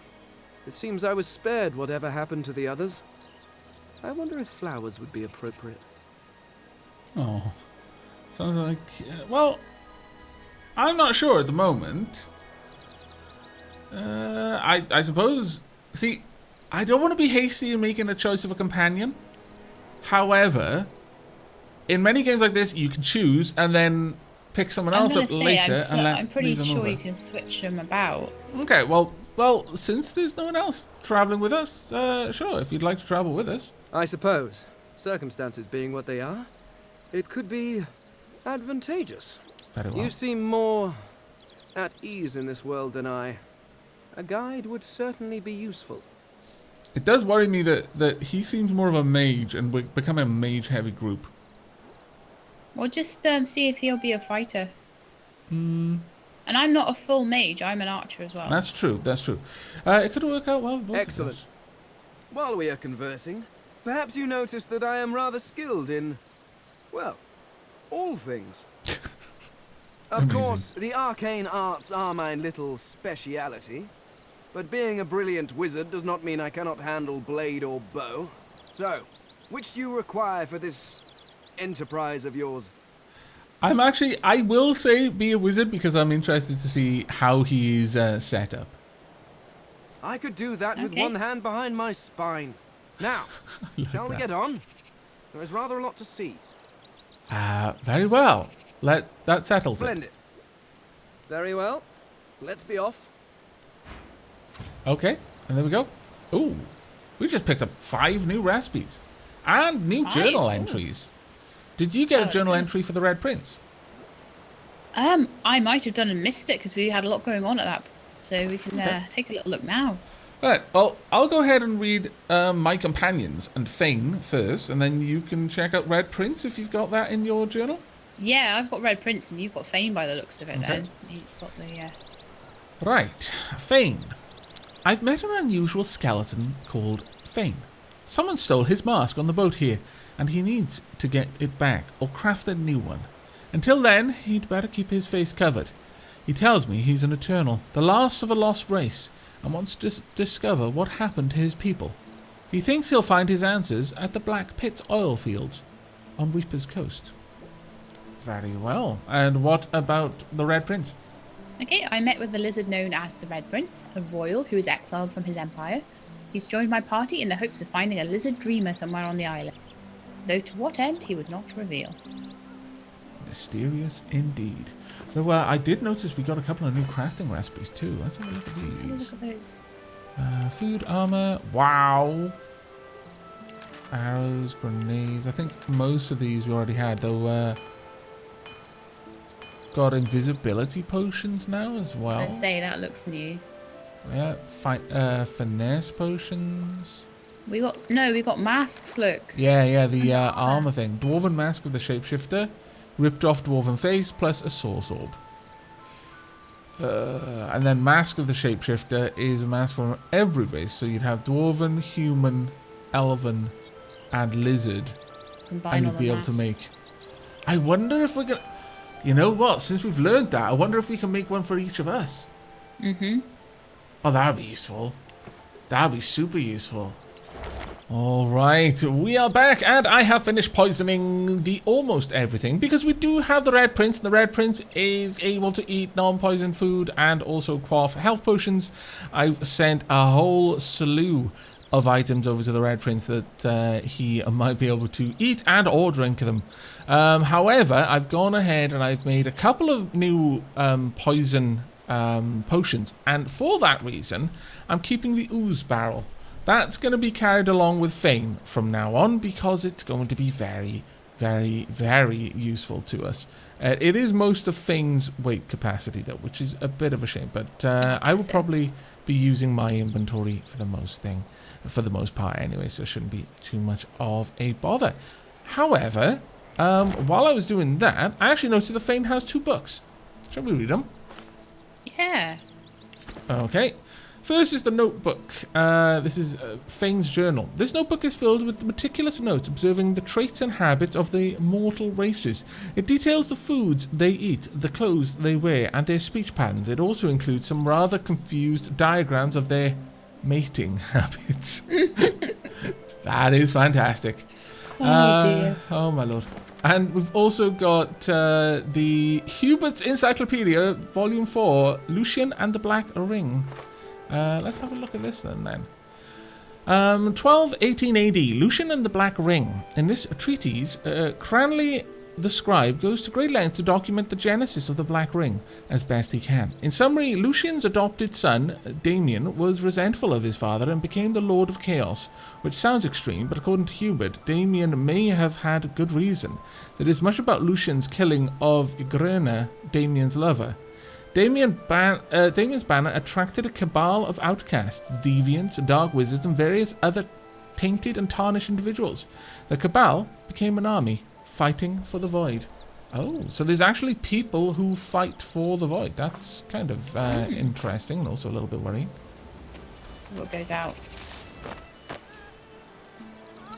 It seems I was spared whatever happened to the others. I wonder if flowers would be appropriate. Oh, sounds like... well, I'm not sure at the moment. I suppose... See, I don't want to be hasty in making a choice of a companion. However, in many games like this, you can choose and then pick someone else up later. I'm pretty sure you can switch them about. Okay, well, since there's no one else traveling with us, sure, if you'd like to travel with us. I suppose, circumstances being what they are, it could be advantageous. Very well. You seem more at ease in this world than I. A guide would certainly be useful. It does worry me that he seems more of a mage, and we're becoming a mage-heavy group. Well, just see if he'll be a fighter. Hmm. And I'm not a full mage, I'm an archer as well. That's true, that's true. It could work out well. Both Excellent. of us. While we are conversing, perhaps you notice that I am rather skilled in, well, all things. Of Amazing. course, the arcane arts are my little speciality, but being a brilliant wizard does not mean I cannot handle blade or bow. So, which do you require for this enterprise of yours? I will say be a wizard because I'm interested to see how he's set up. I could do that with Okay. one hand behind my spine. Now, Look shall at we that. get on? There is rather a lot to see. Very well. That settles it. Splendid. Very well. Let's be off. Okay, and there we go. Ooh, we just picked up 5 new recipes and new 5? journal Ooh. entries. Did you get a journal okay. entry for the Red Prince? I might have done and missed it because we had a lot going on at that point. So we can Okay. take a little look now. Right, well, I'll go ahead and read My Companions and Fane first, and then you can check out Red Prince if you've got that in your journal. Yeah, I've got Red Prince and you've got Fane by the looks of it Okay. then. You've got the, Right, Fane. I've met an unusual skeleton called Fane. Someone stole his mask on the boat here, and he needs to get it back or craft a new one. Until then, he'd better keep his face covered. He tells me he's an Eternal, the last of a lost race, and wants to discover what happened to his people. He thinks he'll find his answers at the Black Pit's oil fields on Reaper's Coast. Very well. And what about the Red Prince? Okay, I met with the lizard known as the Red Prince, a royal who is exiled from his empire. He's joined my party in the hopes of finding a lizard dreamer somewhere on the island, though to what end he would not reveal. Mysterious indeed. Though I did notice we got a couple of new crafting recipes too. Let's have a look at Let's have a these. look at those. Food, armor. Wow. Arrows, grenades. I think most of these we already had, though. Got invisibility potions now as well. Let's say that looks new. Yeah, finesse potions. We got masks. Look. Yeah, the armor thing. Dwarven mask of the shapeshifter, ripped off dwarven face plus a source orb. And then mask of the shapeshifter is a mask from every race. So you'd have dwarven, human, elven, and lizard. Combine And all you'd the be able to masks. make. I wonder if we're gonna. You know what? Since we've learned that, I wonder if we can make one for each of us. Mm-hmm. Oh, that'd be useful. That'd be super useful. All right, we are back, and I have finished poisoning the almost everything because we do have the Red Prince, and the Red Prince is able to eat non-poison food and also quaff health potions. I've sent a whole slew of items over to the Red Prince that he might be able to eat and or drink them. However, I've gone ahead and I've made a couple of new poison potions, and for that reason, I'm keeping the ooze barrel. That's going to be carried along with Fane from now on because it's going to be very, very, very useful to us. It is most of Fane's weight capacity though, which is a bit of a shame, but I will probably be using my inventory for the most part anyway, so it shouldn't be too much of a bother. However, while I was doing that, I actually noticed that Fane has 2 books. Shall we read them? Yeah. Okay. First is the notebook. This is Fane's journal. This notebook is filled with meticulous notes observing the traits and habits of the mortal races. It details the foods they eat, the clothes they wear, and their speech patterns. It also includes some rather confused diagrams of their mating habits. That is fantastic. Oh dear. Oh my lord. And we've also got the Hubert's Encyclopedia, Volume 4, Lucian and the Black Ring. Let's have a look at this then. 1218 AD, Lucian and the Black Ring. In this treatise, Cranley the scribe goes to great lengths to document the genesis of the Black Ring as best he can. In summary, Lucian's adopted son, Damien, was resentful of his father and became the Lord of Chaos, which sounds extreme, but according to Hubert, Damien may have had good reason. It is much about Lucian's killing of Igrena, Damien's lover. Damien's banner attracted a cabal of outcasts, deviants, dark wizards, and various other tainted and tarnished individuals. The cabal became an army, fighting for the void. Oh, so there's actually people who fight for the void. That's kind of interesting and also a little bit worrying. What goes out?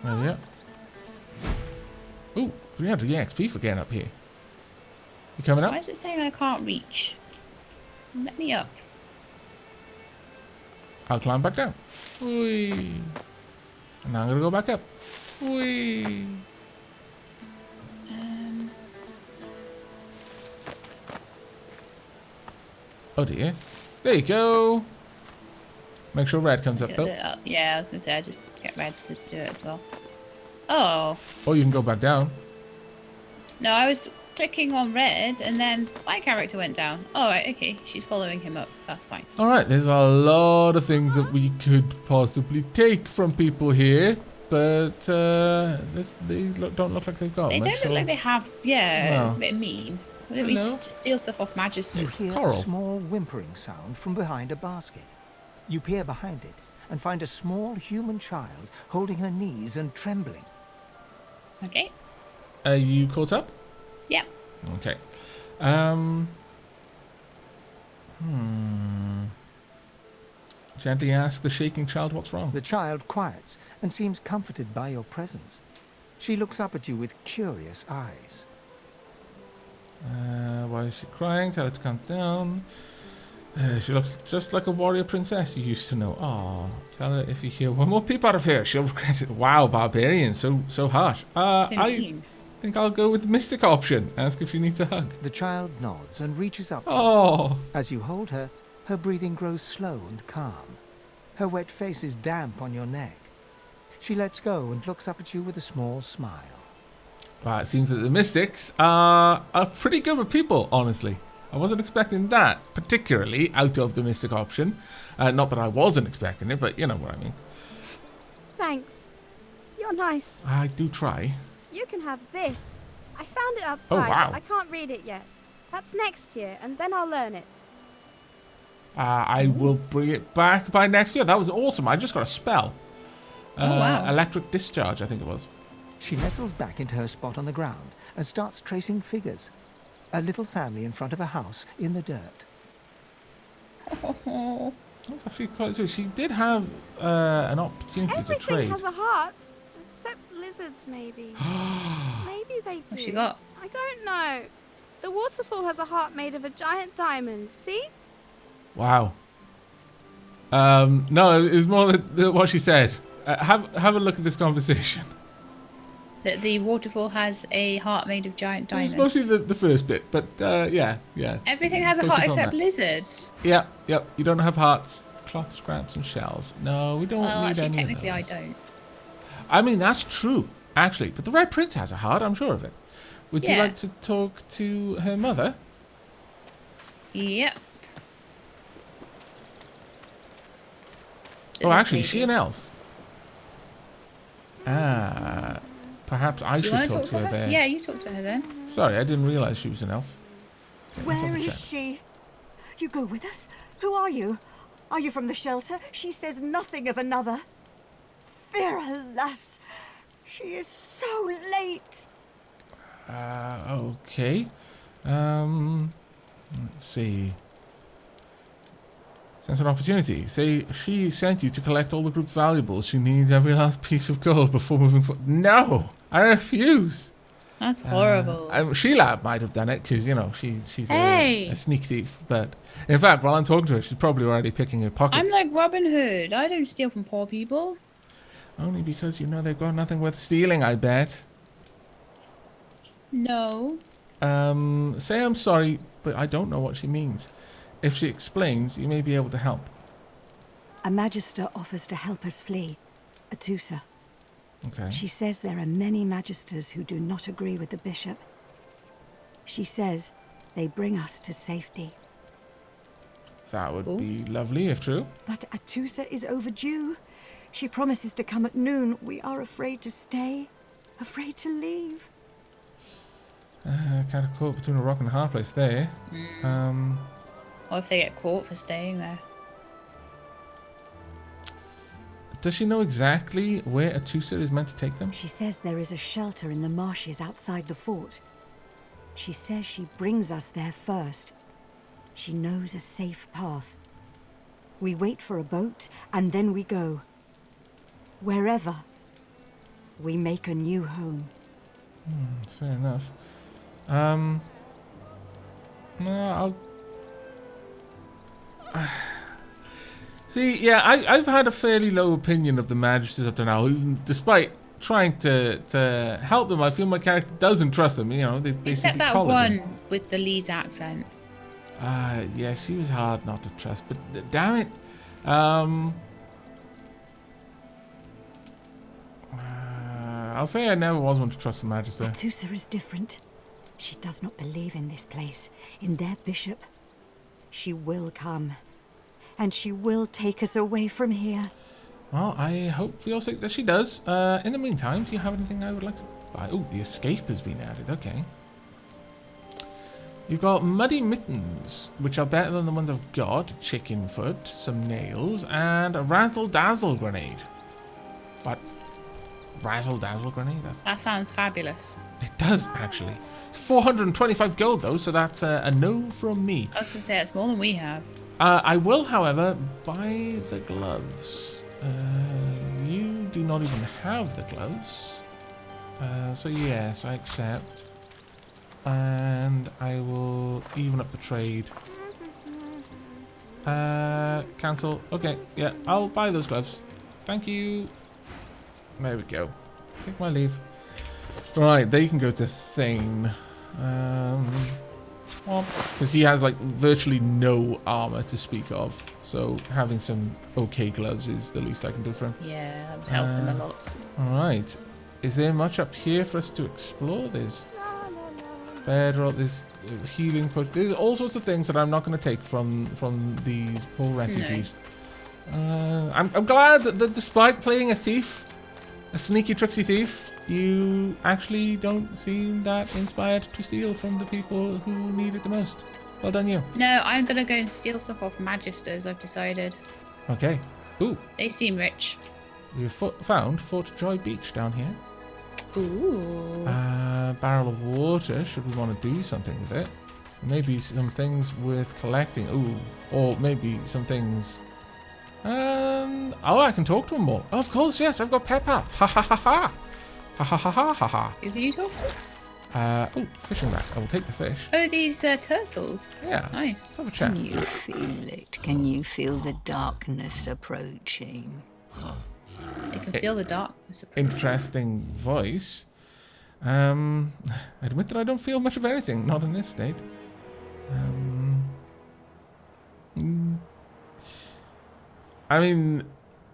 Oh, yeah. Ooh, 300 EXP for getting up here. You coming up? Why is it saying I can't reach? Let me up. I'll climb back down. Whee. And now I'm going to go back up. Whee. Oh dear. There you go. Make sure red comes up though. Yeah, I was going to say, I just get red to do it as well. Oh. Or you can go back down. No, I was clicking on red and then my character went down. Oh, right, okay. She's following him up. That's fine. Alright, there's a lot of things that we could possibly take from people here. But they don't look like they've got They much. don't look like they have. Yeah, No. it's a bit mean. Wouldn't we just steal stuff off Magisters? You hear Coral. a small whimpering sound from behind a basket. You peer behind it and find a small human child holding her knees and trembling. Okay. Are you caught up? Yeah. Okay. Gently ask the shaking child what's wrong. The child quiets and seems comforted by your presence. She looks up at you with curious eyes. Why is she crying? Tell her to calm down. She looks just like a warrior princess you used to know. Aw, tell her if you hear one more peep out of her, she'll regret it. Wow, barbarian, so harsh. I think I'll go with the mystic option. Ask if you need a hug. The child nods and reaches up to you. Oh, As you hold her, her breathing grows slow and calm. Her wet face is damp on your neck. She lets go and looks up at you with a small smile. well, it seems that the mystics are pretty good with people, honestly. I wasn't expecting that, particularly out of the mystic option. Not that I wasn't expecting it, but you know what I mean. Thanks. You're nice. I do try. You can have this. I found it outside. wow. I can't read it yet. That's next year, and then I'll learn it. I will bring it back by next year. That was awesome. I just got a spell. wow. Electric discharge, I think it was. She nestles back into her spot on the ground and starts tracing figures. A little family in front of a house in the dirt. Oh. That's actually quite sweet. She did have an opportunity to Everything trade. has a heart, except lizards, maybe. Maybe they do. What's she got? I don't know. The waterfall has a heart made of a giant diamond. See? Wow. No, it was more what she said. Have a look at this conversation. That the waterfall has a heart made of giant It was diamonds. mostly the first bit, but yeah. Everything has a Focus heart on except that. lizards. Yep. You don't have hearts, cloth scraps, and shells. No, we don't Well, need actually, any technically, of I those. don't. I mean, that's true, actually. But the Red Prince has a heart, I'm sure of it. Would you Yeah. like to talk to her mother? Yep. Oh, actually, is she an elf? Perhaps I Do you should want to talk to her there. Yeah, you talk to her then. Sorry, I didn't realise she was an elf. Okay, let's have Where a is chat. she? You go with us? Who are you? Are you from the shelter? She says nothing of another. Fear, alas, she is so late. Okay. Let's see. Sense an opportunity. Say she sent you to collect all the group's valuables. She needs every last piece of gold before moving forward. No! I refuse! That's horrible. Shelab might have done it because, you know, she's Hey! a sneak thief. But in fact, while I'm talking to her, she's probably already picking her pockets. I'm like Robin Hood. I don't steal from poor people. Only because you know they've got nothing worth stealing, I bet. No. Say I'm sorry, but I don't know what she means. If she explains, you may be able to help. A Magister offers to help us flee. A Tusa. Okay. She says there are many Magisters who do not agree with the bishop. She says they bring us to safety. That would be lovely if true. But a Tusa is overdue. She promises to come at noon. We are afraid to stay, afraid to leave. Kind of caught between a rock and a hard place there. Or if they get caught for staying there. Does she know exactly where a Tusa is meant to take them? She says there is a shelter in the marshes outside the fort. She says she brings us there first. She knows a safe path. We wait for a boat, and then we go. Wherever. We make a new home. Fair enough. No, See, yeah, I've had a fairly low opinion of the Magisters up to now, even despite trying to help them. I feel my character doesn't trust them. You know, they basically Except that collared one them. with the Leeds accent. Yeah, she was hard not to trust, but damn it. I'll say I never was one to trust the Magister. Tusa is different. She does not believe in this place, in their bishop. She will come, and she will take us away from here. Well, I hope for your sake that she does. In the meantime, do you have anything I would like to buy? Oh, the escape has been added. Okay. You've got muddy mittens, which are better than the ones I've got. Chicken foot, some nails, and a razzle-dazzle grenade. What? Razzle-dazzle grenade? That sounds fabulous. It does, actually. It's 425 gold, though, so that's a no from me. I was going to say, that's more than we have. I will, however, buy the gloves. You do not even have the gloves. So yes, I accept. And I will even up the trade. Cancel. Okay, yeah, I'll buy those gloves. Thank you. There we go. Take my leave. Right, they can go to Fane. Well, because he has like virtually no armor to speak of, so having some okay gloves is the least I can do for him. Yeah, that would help him a lot. Alright. Is there much up here for us to explore? There's bedrock, there's healing pot, there's all sorts of things that I'm not going to take from these poor refugees. No. I'm glad that despite playing a thief, a sneaky tricksy thief, you actually don't seem that inspired to steal from the people who need it the most. Well done, you. No, I'm going to go and steal stuff off Magisters, I've decided. Okay. Ooh. They seem rich. We've found Fort Joy Beach down here. Ooh. Barrel of water, should we want to do something with it. Maybe some things worth collecting. Ooh. Or maybe some things... oh, I can talk to them more. Oh, of course, yes, I've got Pepper. Ha ha ha ha. Ha ha ha ha ha ha. Who can you talk to? Oh, fishing rack. I will take the fish. Oh, these turtles. Yeah. Nice. Let's have a chat. Can you feel it? Can you feel the darkness approaching? They can feel the darkness approaching. Interesting voice. I admit that I don't feel much of anything, not in this state. I mean,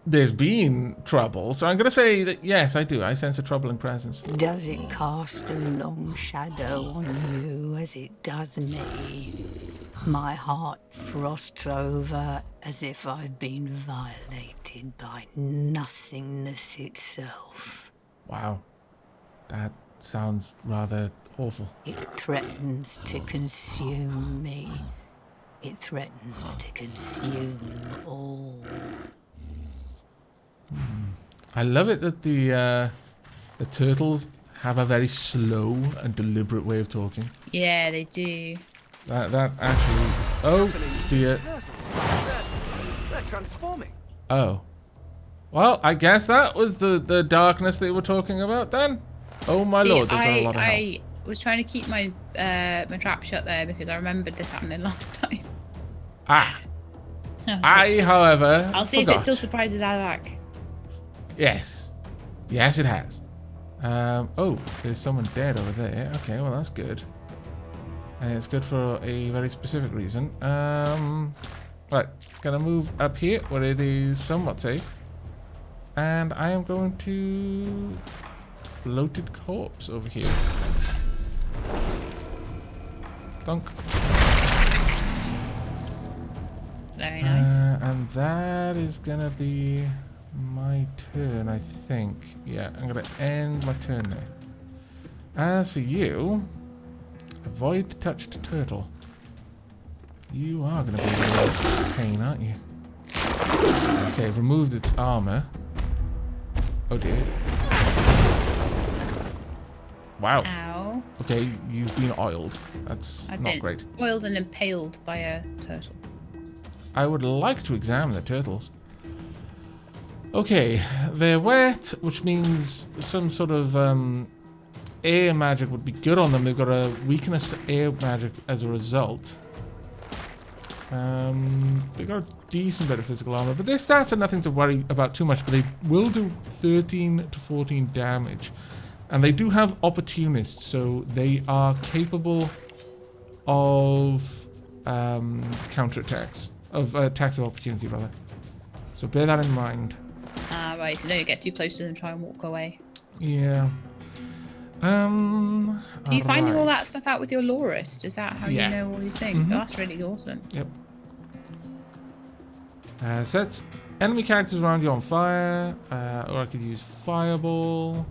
there's been trouble, so I'm going to say that yes, I do. I sense a troubling presence. Does it cast a long shadow on you as it does me? My heart frosts over as if I've been violated by nothingness itself. Wow. That sounds rather awful. It threatens to consume me. It threatens to consume all. I love it that the turtles have a very slow and deliberate way of talking. Yeah, they do. That actually is... Oh, dear. They're transforming. Oh. Well, I guess that was the darkness they were talking about then. Oh my See, lord, they've got a lot of health. I was trying to keep my my trap shut there because I remembered this happening last time. Ah. Oh, I, however, I'll see forgot. if it still surprises Aavak. Yes. Yes, it has. Oh, there's someone dead over there. Okay, well, that's good. It's good for a very specific reason. Right, gonna move up here where it is somewhat safe. And I am going to bloated corpse over here. Thunk. Very nice. And that is gonna be my turn, I think. Yeah, I'm gonna end my turn there. As for you, avoid touched turtle. You are gonna be a real pain, aren't you? Okay, I've removed its armor. Oh dear. Wow. Ow. Okay, you've been oiled. That's I've not been great. oiled and impaled by a turtle. I would like to examine the turtles. Okay, they're wet, which means some sort of air magic would be good on them. They've got a weakness to air magic as a result. They've got a decent bit of physical armor, but their stats are nothing to worry about too much, but they will do 13 to 14 damage. And they do have opportunists, so they are capable of counterattacks. Of attacks of opportunity, rather. So bear that in mind. Ah, right, so don't get too close to them and try and walk away. Yeah. Are you finding all right. that stuff out with your lorist? Is that how you know all these things? Oh, that's really awesome. Yep. Sets enemy characters around you on fire, or I could use fireball.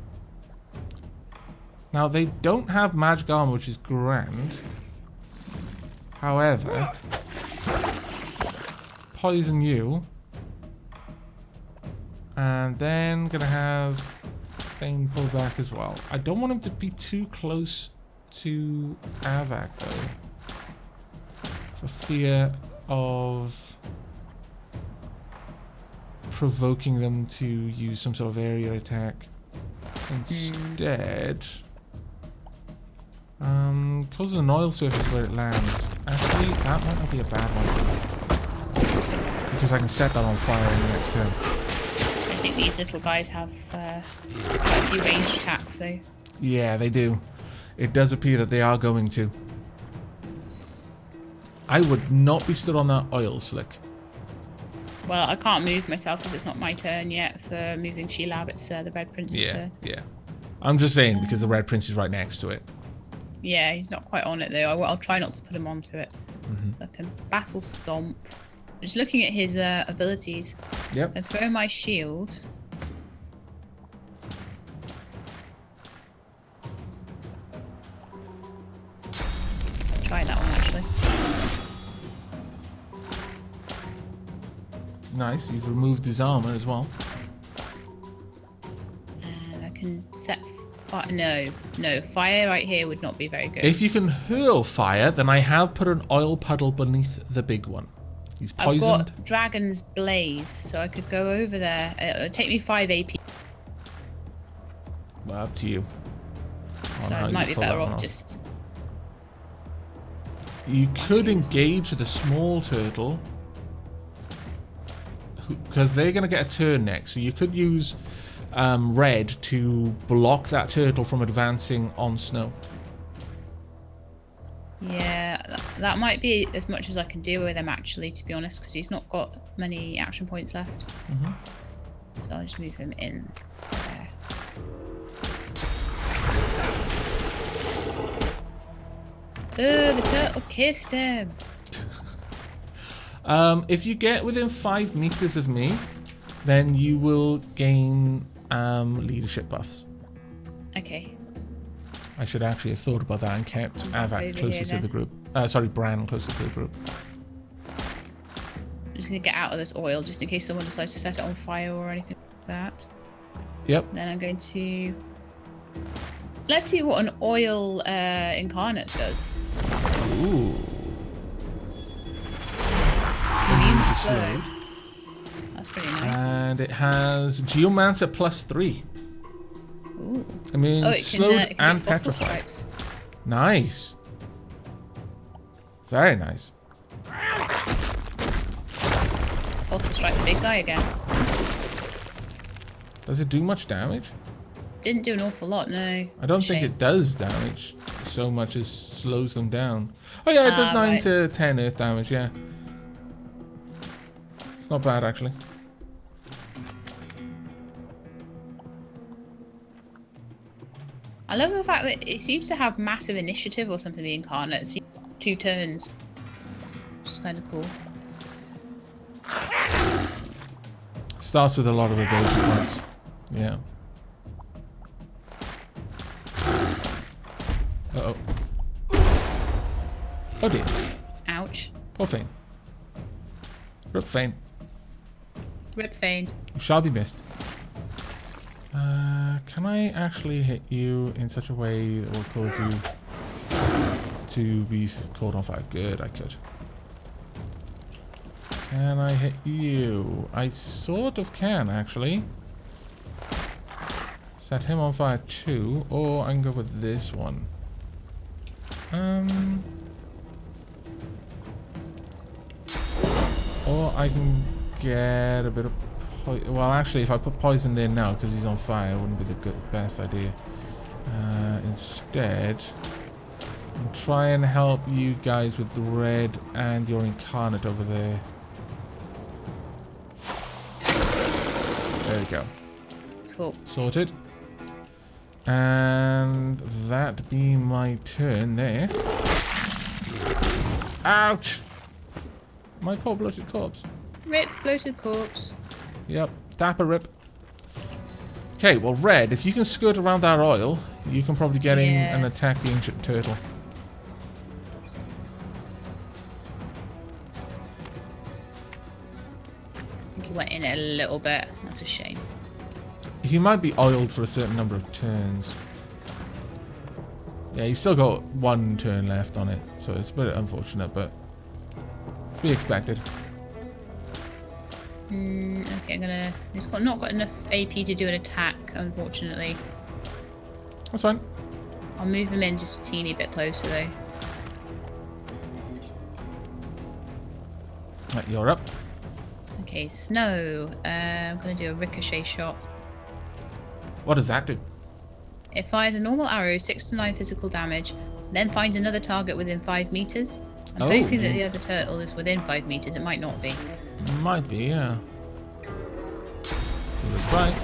Now they don't have magic armor, which is grand. However, poison you, and then gonna have Fane pull back as well. I don't want him to be too close to Aavak though, for fear of provoking them to use some sort of area attack. Instead, causes an oil surface where it lands. Actually, that might not be a bad one, because I can set that on fire in the next turn. I think these little guys have quite a few ranged attacks, though. Yeah, they do. It does appear that they are going to. I would not be stood on that oil slick. Well, I can't move myself because it's not my turn yet for moving SheLab. It's the Red Prince's turn. Yeah. I'm just saying because the Red Prince is right next to it. Yeah, he's not quite on it though. I'll try not to put him onto it. So I can battle stomp. Just looking at his abilities. Yep. I can throw my shield. Try that one actually. Nice. You've removed his armor as well. And I can set no, fire right here would not be very good. If you can hurl fire, then I have put an oil puddle beneath the big one. He's poisoned. I've got Dragon's Blaze, so I could go over there. It'll take me 5 AP. Well, up to you. So I might be better off just... You could engage the small turtle, because they're going to get a turn next. So you could use red to block that turtle from advancing on snow. Yeah, that might be as much as I can deal with him actually, to be honest, because he's not got many action points left. So I'll just move him in there. Oh, the turtle kissed him. If you get within 5 meters of me, then you will gain leadership buffs. Okay. I should actually have thought about that and kept Aavak closer to the group. Sorry, Bran closer to the group. I'm just going to get out of this oil just in case someone decides to set it on fire or anything like that. Yep. Then I'm going to... Let's see what an oil incarnate does. Ooh. Immune to slow. That's pretty nice. And it has Geomancer +3. Ooh. Oh. I mean, Oh, it slowed can do and fossil petrified. stripes. Nice. Very nice. Fossil strike the big guy again. Does it do much damage? Didn't do an awful lot, no. I don't think it does damage so much as slows them down. Oh yeah, it does 9 to 10 earth damage, yeah. It's not bad, actually. I love the fact that it seems to have massive initiative or something, the incarnate. It's 2 turns. Which is kind of cool. Starts with a lot of ability points. Yeah. Uh-oh. Oh dear. Ouch. Poor Fane. Rip Fane. Rip Fane. You shall be missed. Can I actually hit you in such a way that will cause you to be caught on fire? Good, I could. Can I hit you? I sort of can, actually. Set him on fire too, or I can go with this one. Or I can get a bit of well, actually, if I put poison there now because he's on fire, it wouldn't be the best idea. Instead, I'll try and help you guys with the red and your incarnate over there. There we go. Cool. Sorted. And that be my turn there. Ouch! My poor bloated corpse. Rip, bloated corpse. Yep, tap a rip. Okay, well, red, if you can skirt around that oil, you can probably get in and attack the ancient turtle. I think he went in it a little bit. That's a shame. He might be oiled for a certain number of turns. Yeah, he's still got 1 turn left on it, so it's a bit unfortunate, but to be expected. Okay, I'm gonna... It's not got enough AP to do an attack, unfortunately. That's fine. I'll move him in just a teeny bit closer, though. Right, you're up. Okay, snow. I'm gonna do a ricochet shot. What does that do? It fires a normal arrow, 6 to 9 physical damage, then finds another target within 5 meters. I'm hoping that the other turtle is within 5 meters. It might not be. Might be, yeah. That's right.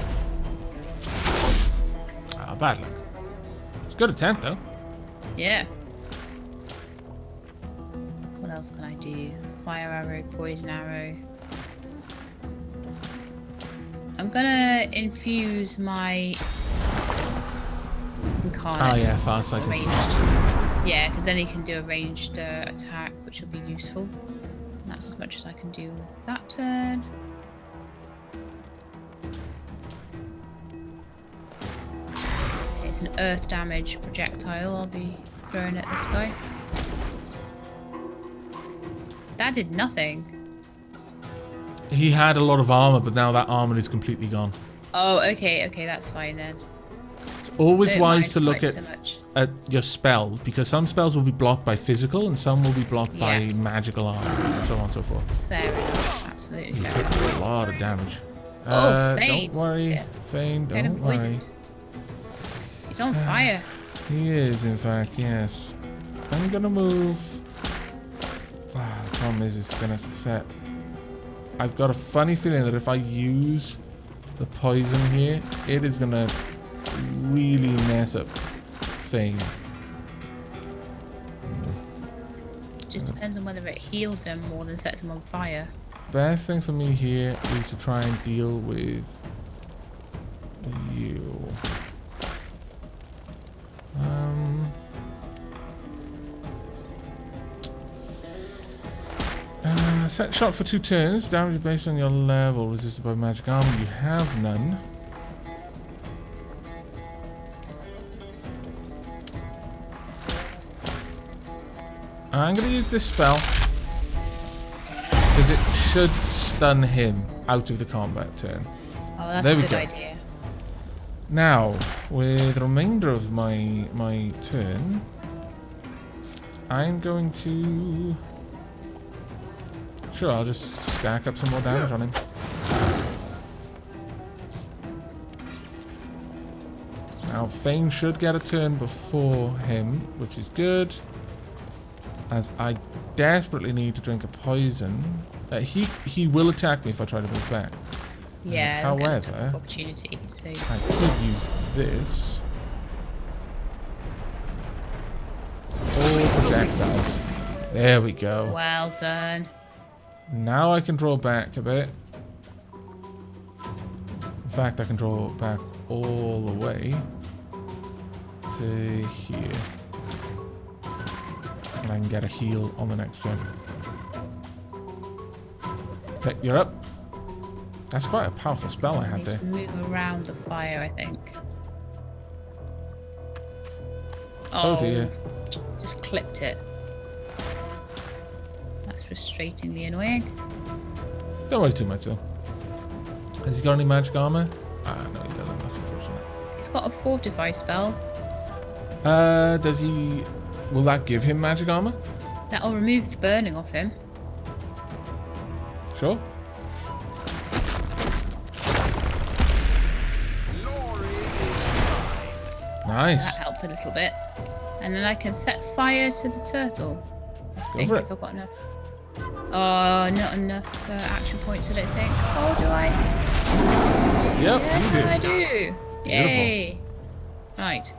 Ah, bad luck. It's a good attempt, though. Yeah. What else can I do? Fire arrow, poison arrow. I'm gonna infuse my incarnate. Ah, yeah, fast sighted. Yeah, because then he can do a ranged attack, which will be useful. And that's as much as I can do with that turn. Okay, it's an earth damage projectile I'll be throwing at this guy. That did nothing. He had a lot of armor, but now that armor is completely gone. Oh, okay, that's fine then. It's always Don't wise mind to look quite so much. at your spells, because some spells will be blocked by physical and some will be blocked by magical armor, and so on and so forth. Fair enough, absolutely You fair took enough. a lot of damage. Oh, Fane. Don't worry, Yeah. Fane, Get him don't worry. poisoned. He's on fire. He is, in fact, yes. I'm gonna move. The problem is, it's gonna set. I've got a funny feeling that if I use the poison here, it is gonna really mess up Fane. Just depends on whether it heals him more than sets him on fire. Best thing for me here is to try and deal with you. Set shot for 2 turns. Damage based on your level. Resisted by magic armor. You have none. I'm going to use this spell because it should stun him out of the combat turn. Oh, So that's there a we good go. idea. Now, with the remainder of my turn, I'm going to... Sure, I'll just stack up some more damage on him. Now, Fane should get a turn before him, which is good. As I desperately need to drink a poison. He will attack me if I try to move back. Yeah, however, opportunity, so I could use this. All projectiles. There we go. well done. Now I can draw back a bit. In fact, I can draw back all the way to here. And I can get a heal on the next one. Okay, you're up. That's quite a powerful spell I had Need there. to move around the fire, I think. Oh dear. Just clipped it. That's frustratingly annoying. Don't worry too much though. Has he got any magic armor? Ah, no, he doesn't. That's unfortunate. He's got a fortify spell. Does he... Will that give him magic armor? That'll remove the burning off him. Sure. Nice. That helped a little bit. And then I can set fire to the turtle. I Go think for if it. I've got enough. Oh, not enough action points, I don't think. Oh, do I? Yep, Yes, you do. I do. Yay. Right.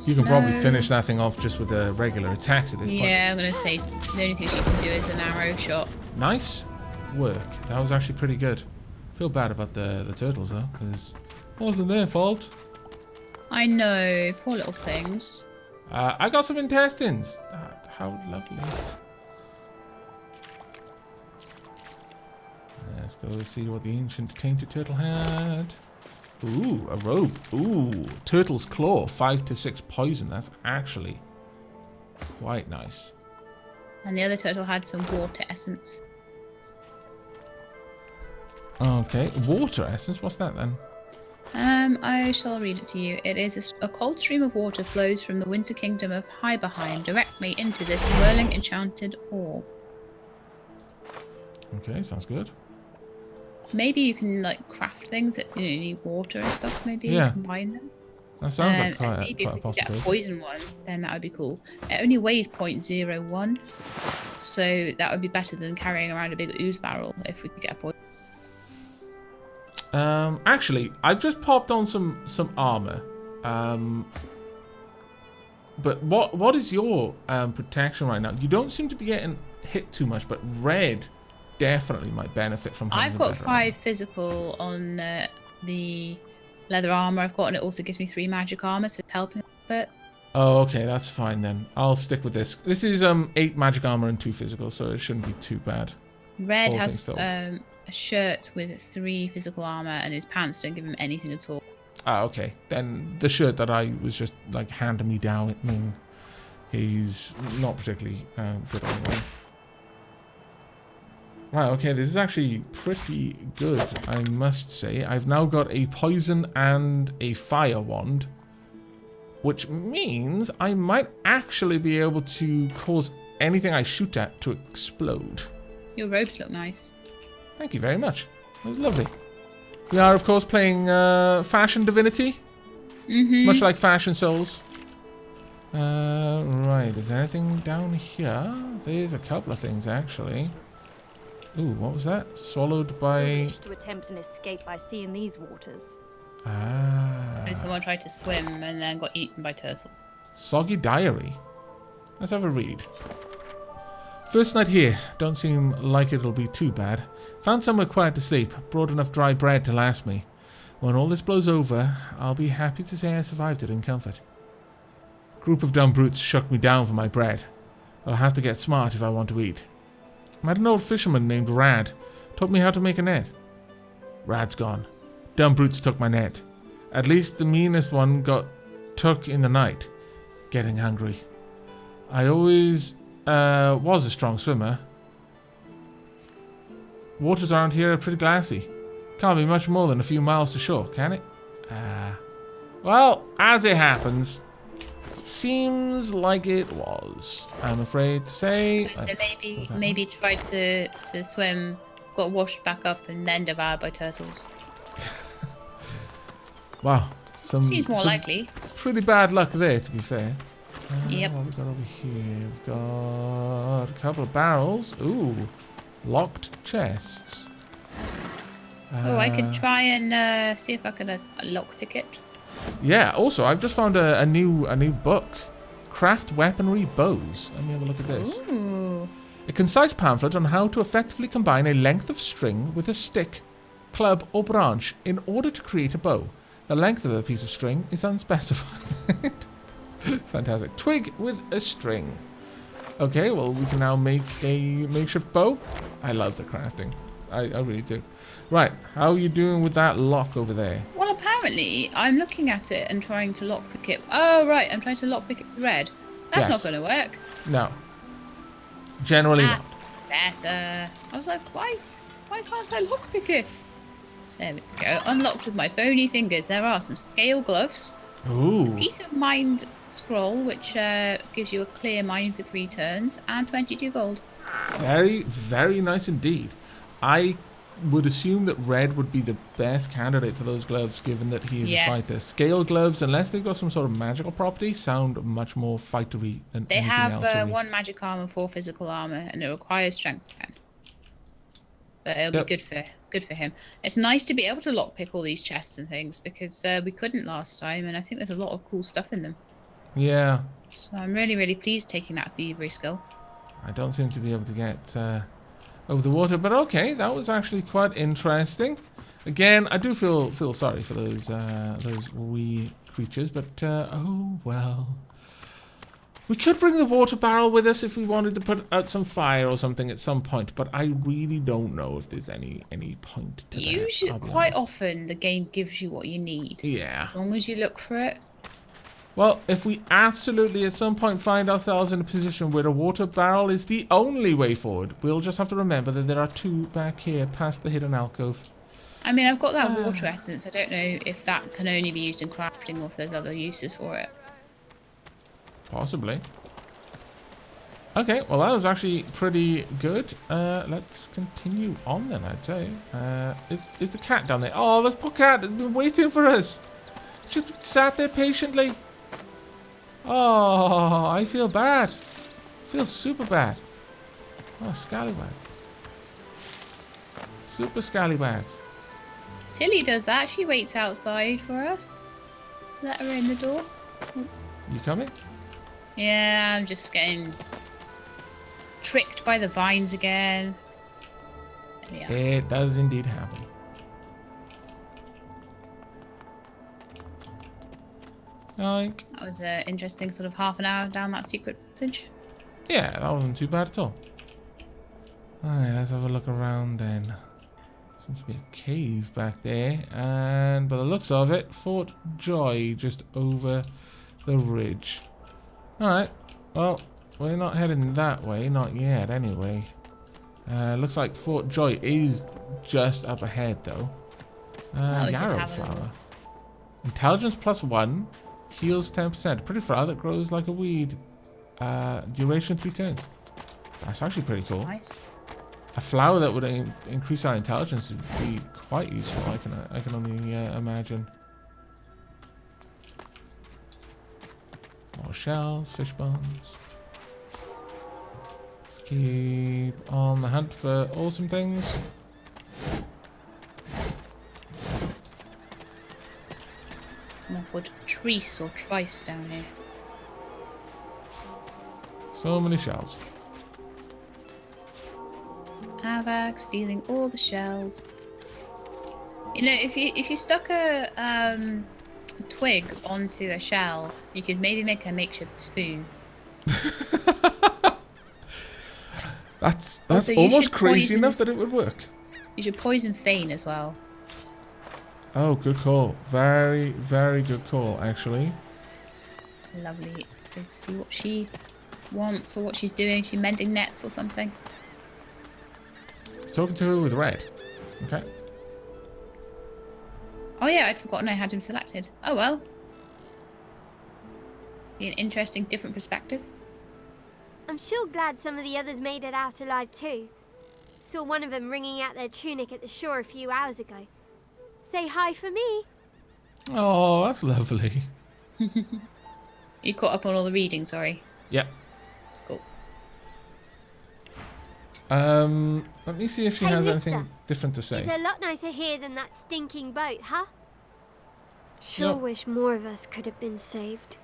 You can probably Snow. finish that thing off just with a regular attack at this point. Yeah, I'm going to say the only thing she can do is an arrow shot. Nice work. That was actually pretty good. Feel bad about the turtles though, because it wasn't their fault. I know, poor little things. I got some intestines. How lovely. Let's go see what the ancient tainted turtle had. Ooh, a robe. Ooh, turtle's claw, 5 to 6 poison. That's actually quite nice. And the other turtle had some water essence. Okay, water essence. What's that then? I shall read it to you. It is a cold stream of water flows from the winter kingdom of Highbehind directly into this swirling enchanted orb. Okay, sounds good. Maybe you can like craft things that you need water and stuff. Maybe Yeah. combine them. That sounds like And quite maybe a if we could get a possibility. poison one, then that would be cool. It only weighs 0.01, so that would be better than carrying around a big ooze barrel if we could get a poison. Actually, I've just popped on some armor. But what is your protection right now? You don't seem to be getting hit too much, but red definitely might benefit from having I've got better 5 physical on the leather armor I've got, and it also gives me 3 magic armor, so it's helping a bit. Oh, okay, that's fine then. I'll stick with this. This is 8 magic armor and 2 physical, so it shouldn't be too bad. Red All has things a shirt with 3 physical armor, and his pants don't give him anything at all. Ah, okay. Then the shirt that I was just like handing me down, I mean, he's not particularly good anyway. Right, okay, this is actually pretty good, I must say. I've now got a poison and a fire wand, which means I might actually be able to cause anything I shoot at to explode. Your robes look nice. Thank you very much. That was lovely. We are, of course, playing Fashion Divinity, much like Fashion Souls. Right, is there anything down here? There's a couple of things, actually. Ooh, what was that? Swallowed by... To attempt an escape by sea in these waters. Ah. So someone tried to swim and then got eaten by turtles. Soggy Diary. Let's have a read. First night here. Don't seem like it'll be too bad. Found somewhere quiet to sleep. Brought enough dry bread to last me. When all this blows over, I'll be happy to say I survived it in comfort. Group of dumb brutes shook me down for my bread. I'll have to get smart if I want to eat. Met an old fisherman named Rad. Taught me how to make a net. Rad's gone. Dumb brutes took my net. At least the meanest one got took in the night. Getting hungry. I always was a strong swimmer. Waters around here are pretty glassy. Can't be much more than a few miles to shore, can it? Well, as it happens, seems like it was. I'm afraid to say. So maybe tried to swim, got washed back up, and then devoured by turtles. Wow. Seems more likely. Pretty bad luck there, to be fair. Yep. What have we got over here? We've got a couple of barrels. Ooh. Locked chests. Oh, I could try and see if I could lockpick it. Yeah, also, I've just found a new book. Craft Weaponry Bows. Let me have a look at this. Ooh. A concise pamphlet on how to effectively combine a length of string with a stick, club, or branch in order to create a bow. The length of the piece of string is unspecified. Fantastic. Twig with a string. Okay, well, we can now make a makeshift bow. I love the crafting. I really do. Right, how are you doing with that lock over there? Well, apparently, I'm looking at it and trying to lockpick it. Oh, right, I'm trying to lockpick it with red. That's not going to work. No. Generally not. Better. I was like, why can't I lockpick it? There we go. Unlocked with my bony fingers. There are some scale gloves. Ooh. A piece of mind scroll, which gives you a clear mind for 3 turns, and 22 gold. Very, very nice indeed. I would assume that red would be the best candidate for those gloves, given that he is a fighter. Scale gloves, unless they've got some sort of magical property, sound much more fightery than they anything else. They have 1 magic armor, 4 physical armor, and it requires strength 10. But it'll be good for him. It's nice to be able to lockpick all these chests and things, because we couldn't last time, and I think there's a lot of cool stuff in them. Yeah. So I'm really, really pleased taking that thievery skill. I don't seem to be able to get over the water, but okay, that was actually quite interesting. Again, I do feel sorry for those wee creatures, but oh well. We could bring the water barrel with us if we wanted to put out some fire or something at some point, but I really don't know if there's any point to that. Usually, quite often, the game gives you what you need. Yeah. As long as you look for it. Well, if we absolutely at some point find ourselves in a position where a water barrel is the only way forward, we'll just have to remember that there are 2 back here past the hidden alcove. I mean, I've got that water essence. I don't know if that can only be used in crafting or if there's other uses for it. Possibly. Okay, well that was actually pretty good. Let's continue on then, I'd say. Is the cat down there? Oh, the poor cat has been waiting for us. She's sat there patiently. Oh, I feel bad. I feel super bad. Oh, scallywag. Super scallywag. Tilly does that. She waits outside for us. Let her in the door. You coming? Yeah, I'm just getting tricked by the vines again. Yeah. It does indeed happen. Like, that was an interesting sort of half an hour down that secret passage. Yeah, that wasn't too bad at all. Alright, let's have a look around then. Seems to be a cave back there. And by the looks of it, Fort Joy just over the ridge. Alright, well, we're not heading that way, not yet anyway. Looks like Fort Joy is just up ahead though. Yarrow flower. Intelligence +1. Heals 10%. Pretty flower that grows like a weed. Duration 3 turns. That's actually pretty cool. Nice. A flower that would increase our intelligence would be quite useful. I can only imagine. More shells, fish bones. Let's keep on the hunt for awesome things. Someone called Treese or Trice down here. So many shells. Aavak stealing all the shells. You know, if you stuck a twig onto a shell, you could maybe make a makeshift spoon. That's almost crazy enough that it would work. You should poison Fane as well. Oh, good call. Very, very good call, actually. Lovely. Let's go see what she wants or what she's doing. She's mending nets or something. Talking to her with red. Okay. Oh yeah, I'd forgotten I had him selected. Oh well. Be an interesting, different perspective. I'm sure glad some of the others made it out alive too. Saw one of them wringing out their tunic at the shore a few hours ago. Say hi for me. Oh, that's lovely. You caught up on all the reading, sorry. Yep. Cool. Let me see if she Hey, has mister. anything different to say. It's a lot nicer here than that stinking boat, huh? Sure Yep. wish more of us could have been saved.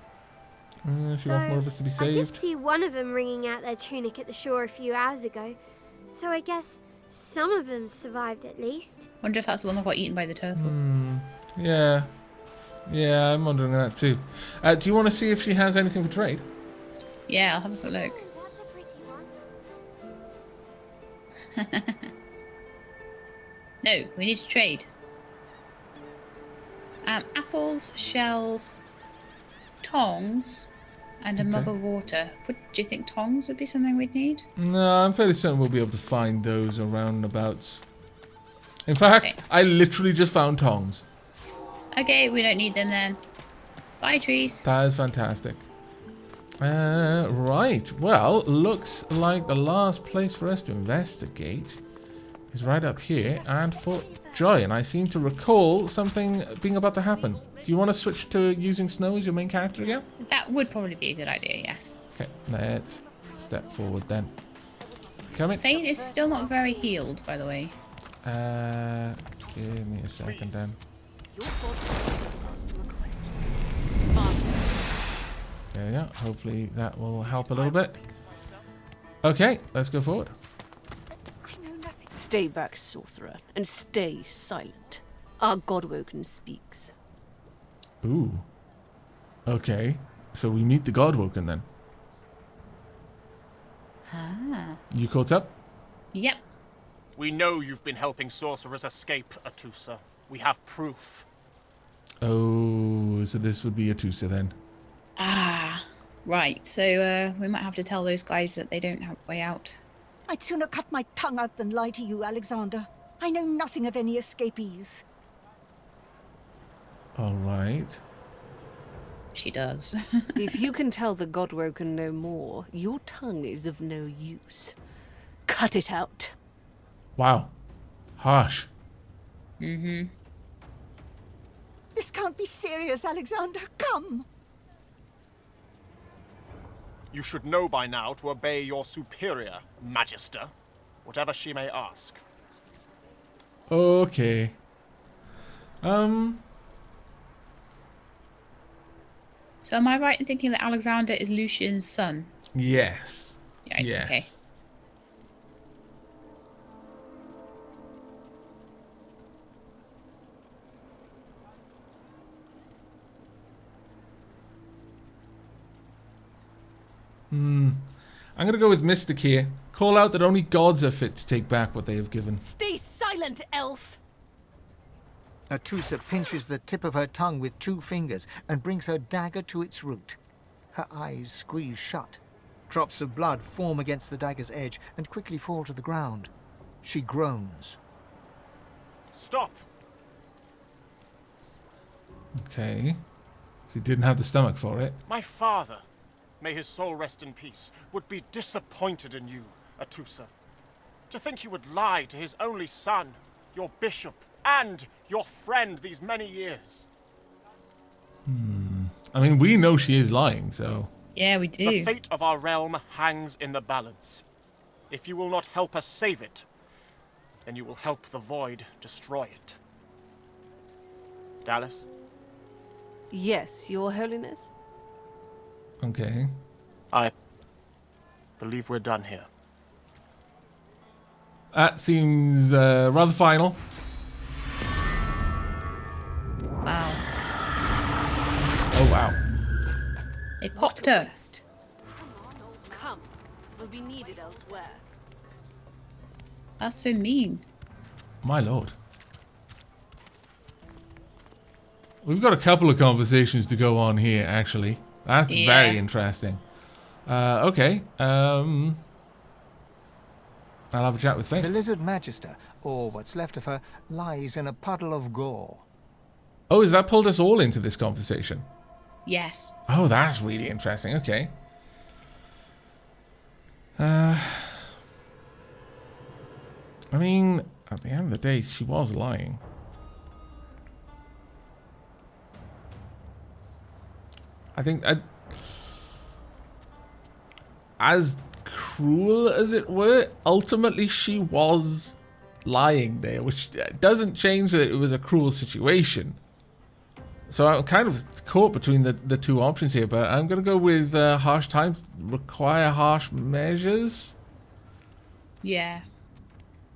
She wants more of us to be I did saved. see one of them wringing out their tunic at the shore a few hours ago, so I guess some of them survived at least. Wonder if that's the one that got eaten by the turtle. Yeah. Yeah, I'm wondering that too. Do you want to see if she has anything for trade? Yeah, I'll have a quick look. That's a pretty one. No, we need to trade. Apples, shells, tongs, and a mug of water. Do you think tongs would be something we'd need? No, I'm fairly certain we'll be able to find those around and about. In fact, Okay. I literally just found tongs. Okay, we don't need them then. Bye, trees. That is fantastic. Right. Well, looks like the last place for us to investigate is right up here and Fort Joy. And I seem to recall something being about to happen. Do you want to switch to using Snow as your main character again? That would probably be a good idea, yes. Okay, let's step forward then. Coming. Fane is still not very healed, by the way. Give me a second then. There we go. Hopefully that will help a little bit. Okay, let's go forward. Stay back, sorcerer, and stay silent. Our Godwoken speaks. Ooh. Okay. So we meet the Godwoken then. Ah. You caught up? Yep. We know you've been helping sorcerers escape, Atusa. We have proof. Oh, so this would be a Tusa then. Ah. Right, so we might have to tell those guys that they don't have a way out. I'd sooner cut my tongue out than lie to you, Alexander. I know nothing of any escapees. All right. She does. If you can tell the Godwoken no more, your tongue is of no use. Cut it out. Wow. Harsh. Mm-hmm. This can't be serious, Alexander. Come. You should know by now to obey your superior, Magister, whatever she may ask. Okay. So am I right in thinking that Alexander is Lucian's son? Yes. Yeah, Yes. okay. I'm going to go with Mystic here. Call out that only gods are fit to take back what they have given. Stay silent, elf! Atusa pinches the tip of her tongue with 2 fingers and brings her dagger to its root. Her eyes squeeze shut. Drops of blood form against the dagger's edge and quickly fall to the ground. She groans. Stop! Okay. So he didn't have the stomach for it. My father, may his soul rest in peace, would be disappointed in you, Atusa. To think you would lie to his only son, your bishop, and your friend these many years. I mean, we know she is lying, so... Yeah, we do. The fate of our realm hangs in the balance. If you will not help us save it, then you will help the void destroy it. Dallas? Yes, your holiness? Okay. I believe we're done here. That seems rather final. Wow. Oh, wow. They popped her. Come, we'll be needed elsewhere. That's so mean. My lord. We've got a couple of conversations to go on here, actually. That's very interesting. Okay. I'll have a chat with Fane. The lizard Magister, or what's left of her, lies in a puddle of gore. Oh, has that pulled us all into this conversation? Yes. Oh, that's really interesting. Okay. I mean, at the end of the day, she was lying. I think as cruel as it were, ultimately she was lying there, which doesn't change that it was a cruel situation. So I'm kind of caught between the two options here, but I'm going to go with harsh times require harsh measures. Yeah.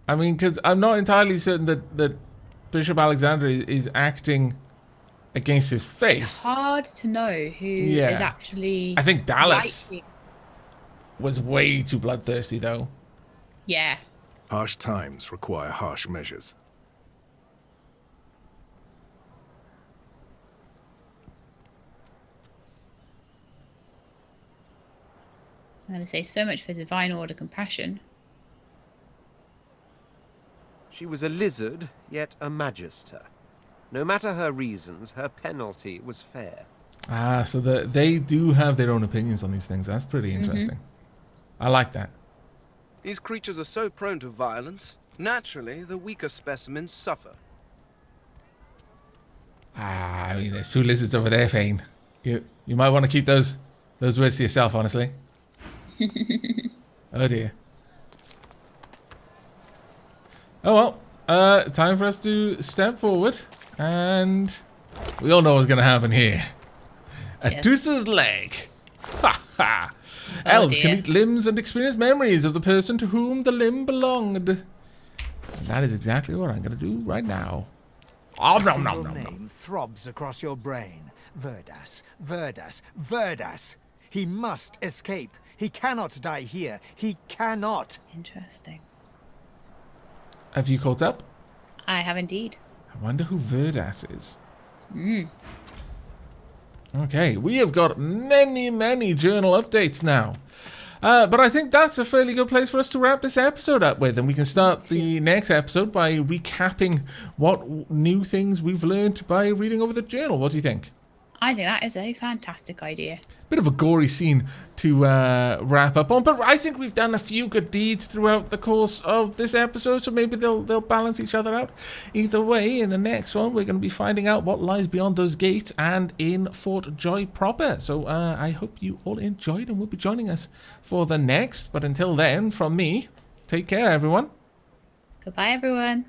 I mean, because I'm not entirely certain that Bishop Alexander is acting against his faith. It's hard to know who is actually... I think Dallas was way too bloodthirsty, though. Yeah. Harsh times require harsh measures. I'm going to say so much for Divine Order Compassion. She was a lizard, yet a Magister. No matter her reasons, her penalty was fair. Ah, so they do have their own opinions on these things. That's pretty interesting. I like that. These creatures are so prone to violence. Naturally, the weaker specimens suffer. Ah, I mean, there's two lizards over there, Fane. You might want to keep those words to yourself, honestly. Oh dear. Oh well, time for us to step forward, and we all know what's going to happen here. Adusa's leg. Ha ha. Elves can eat limbs and experience memories of the person to whom the limb belonged. And that is exactly what I'm going to do right now. A single name throbs across your brain. Verdas, Verdas, Verdas. He must escape. He cannot die here. He cannot. Interesting. Have you caught up? I have indeed. I wonder who Verdas is. Okay, we have got many journal updates now. But I think that's a fairly good place for us to wrap this episode up with, and we can start the next episode by recapping what new things we've learned by reading over the journal. What do you think? I think that is a fantastic idea. Bit of a gory scene to wrap up on, but I think we've done a few good deeds throughout the course of this episode, so maybe they'll balance each other out. Either way, in the next one, we're going to be finding out what lies beyond those gates and in Fort Joy proper. So I hope you all enjoyed and will be joining us for the next. But until then, from me, take care, everyone. Goodbye, everyone.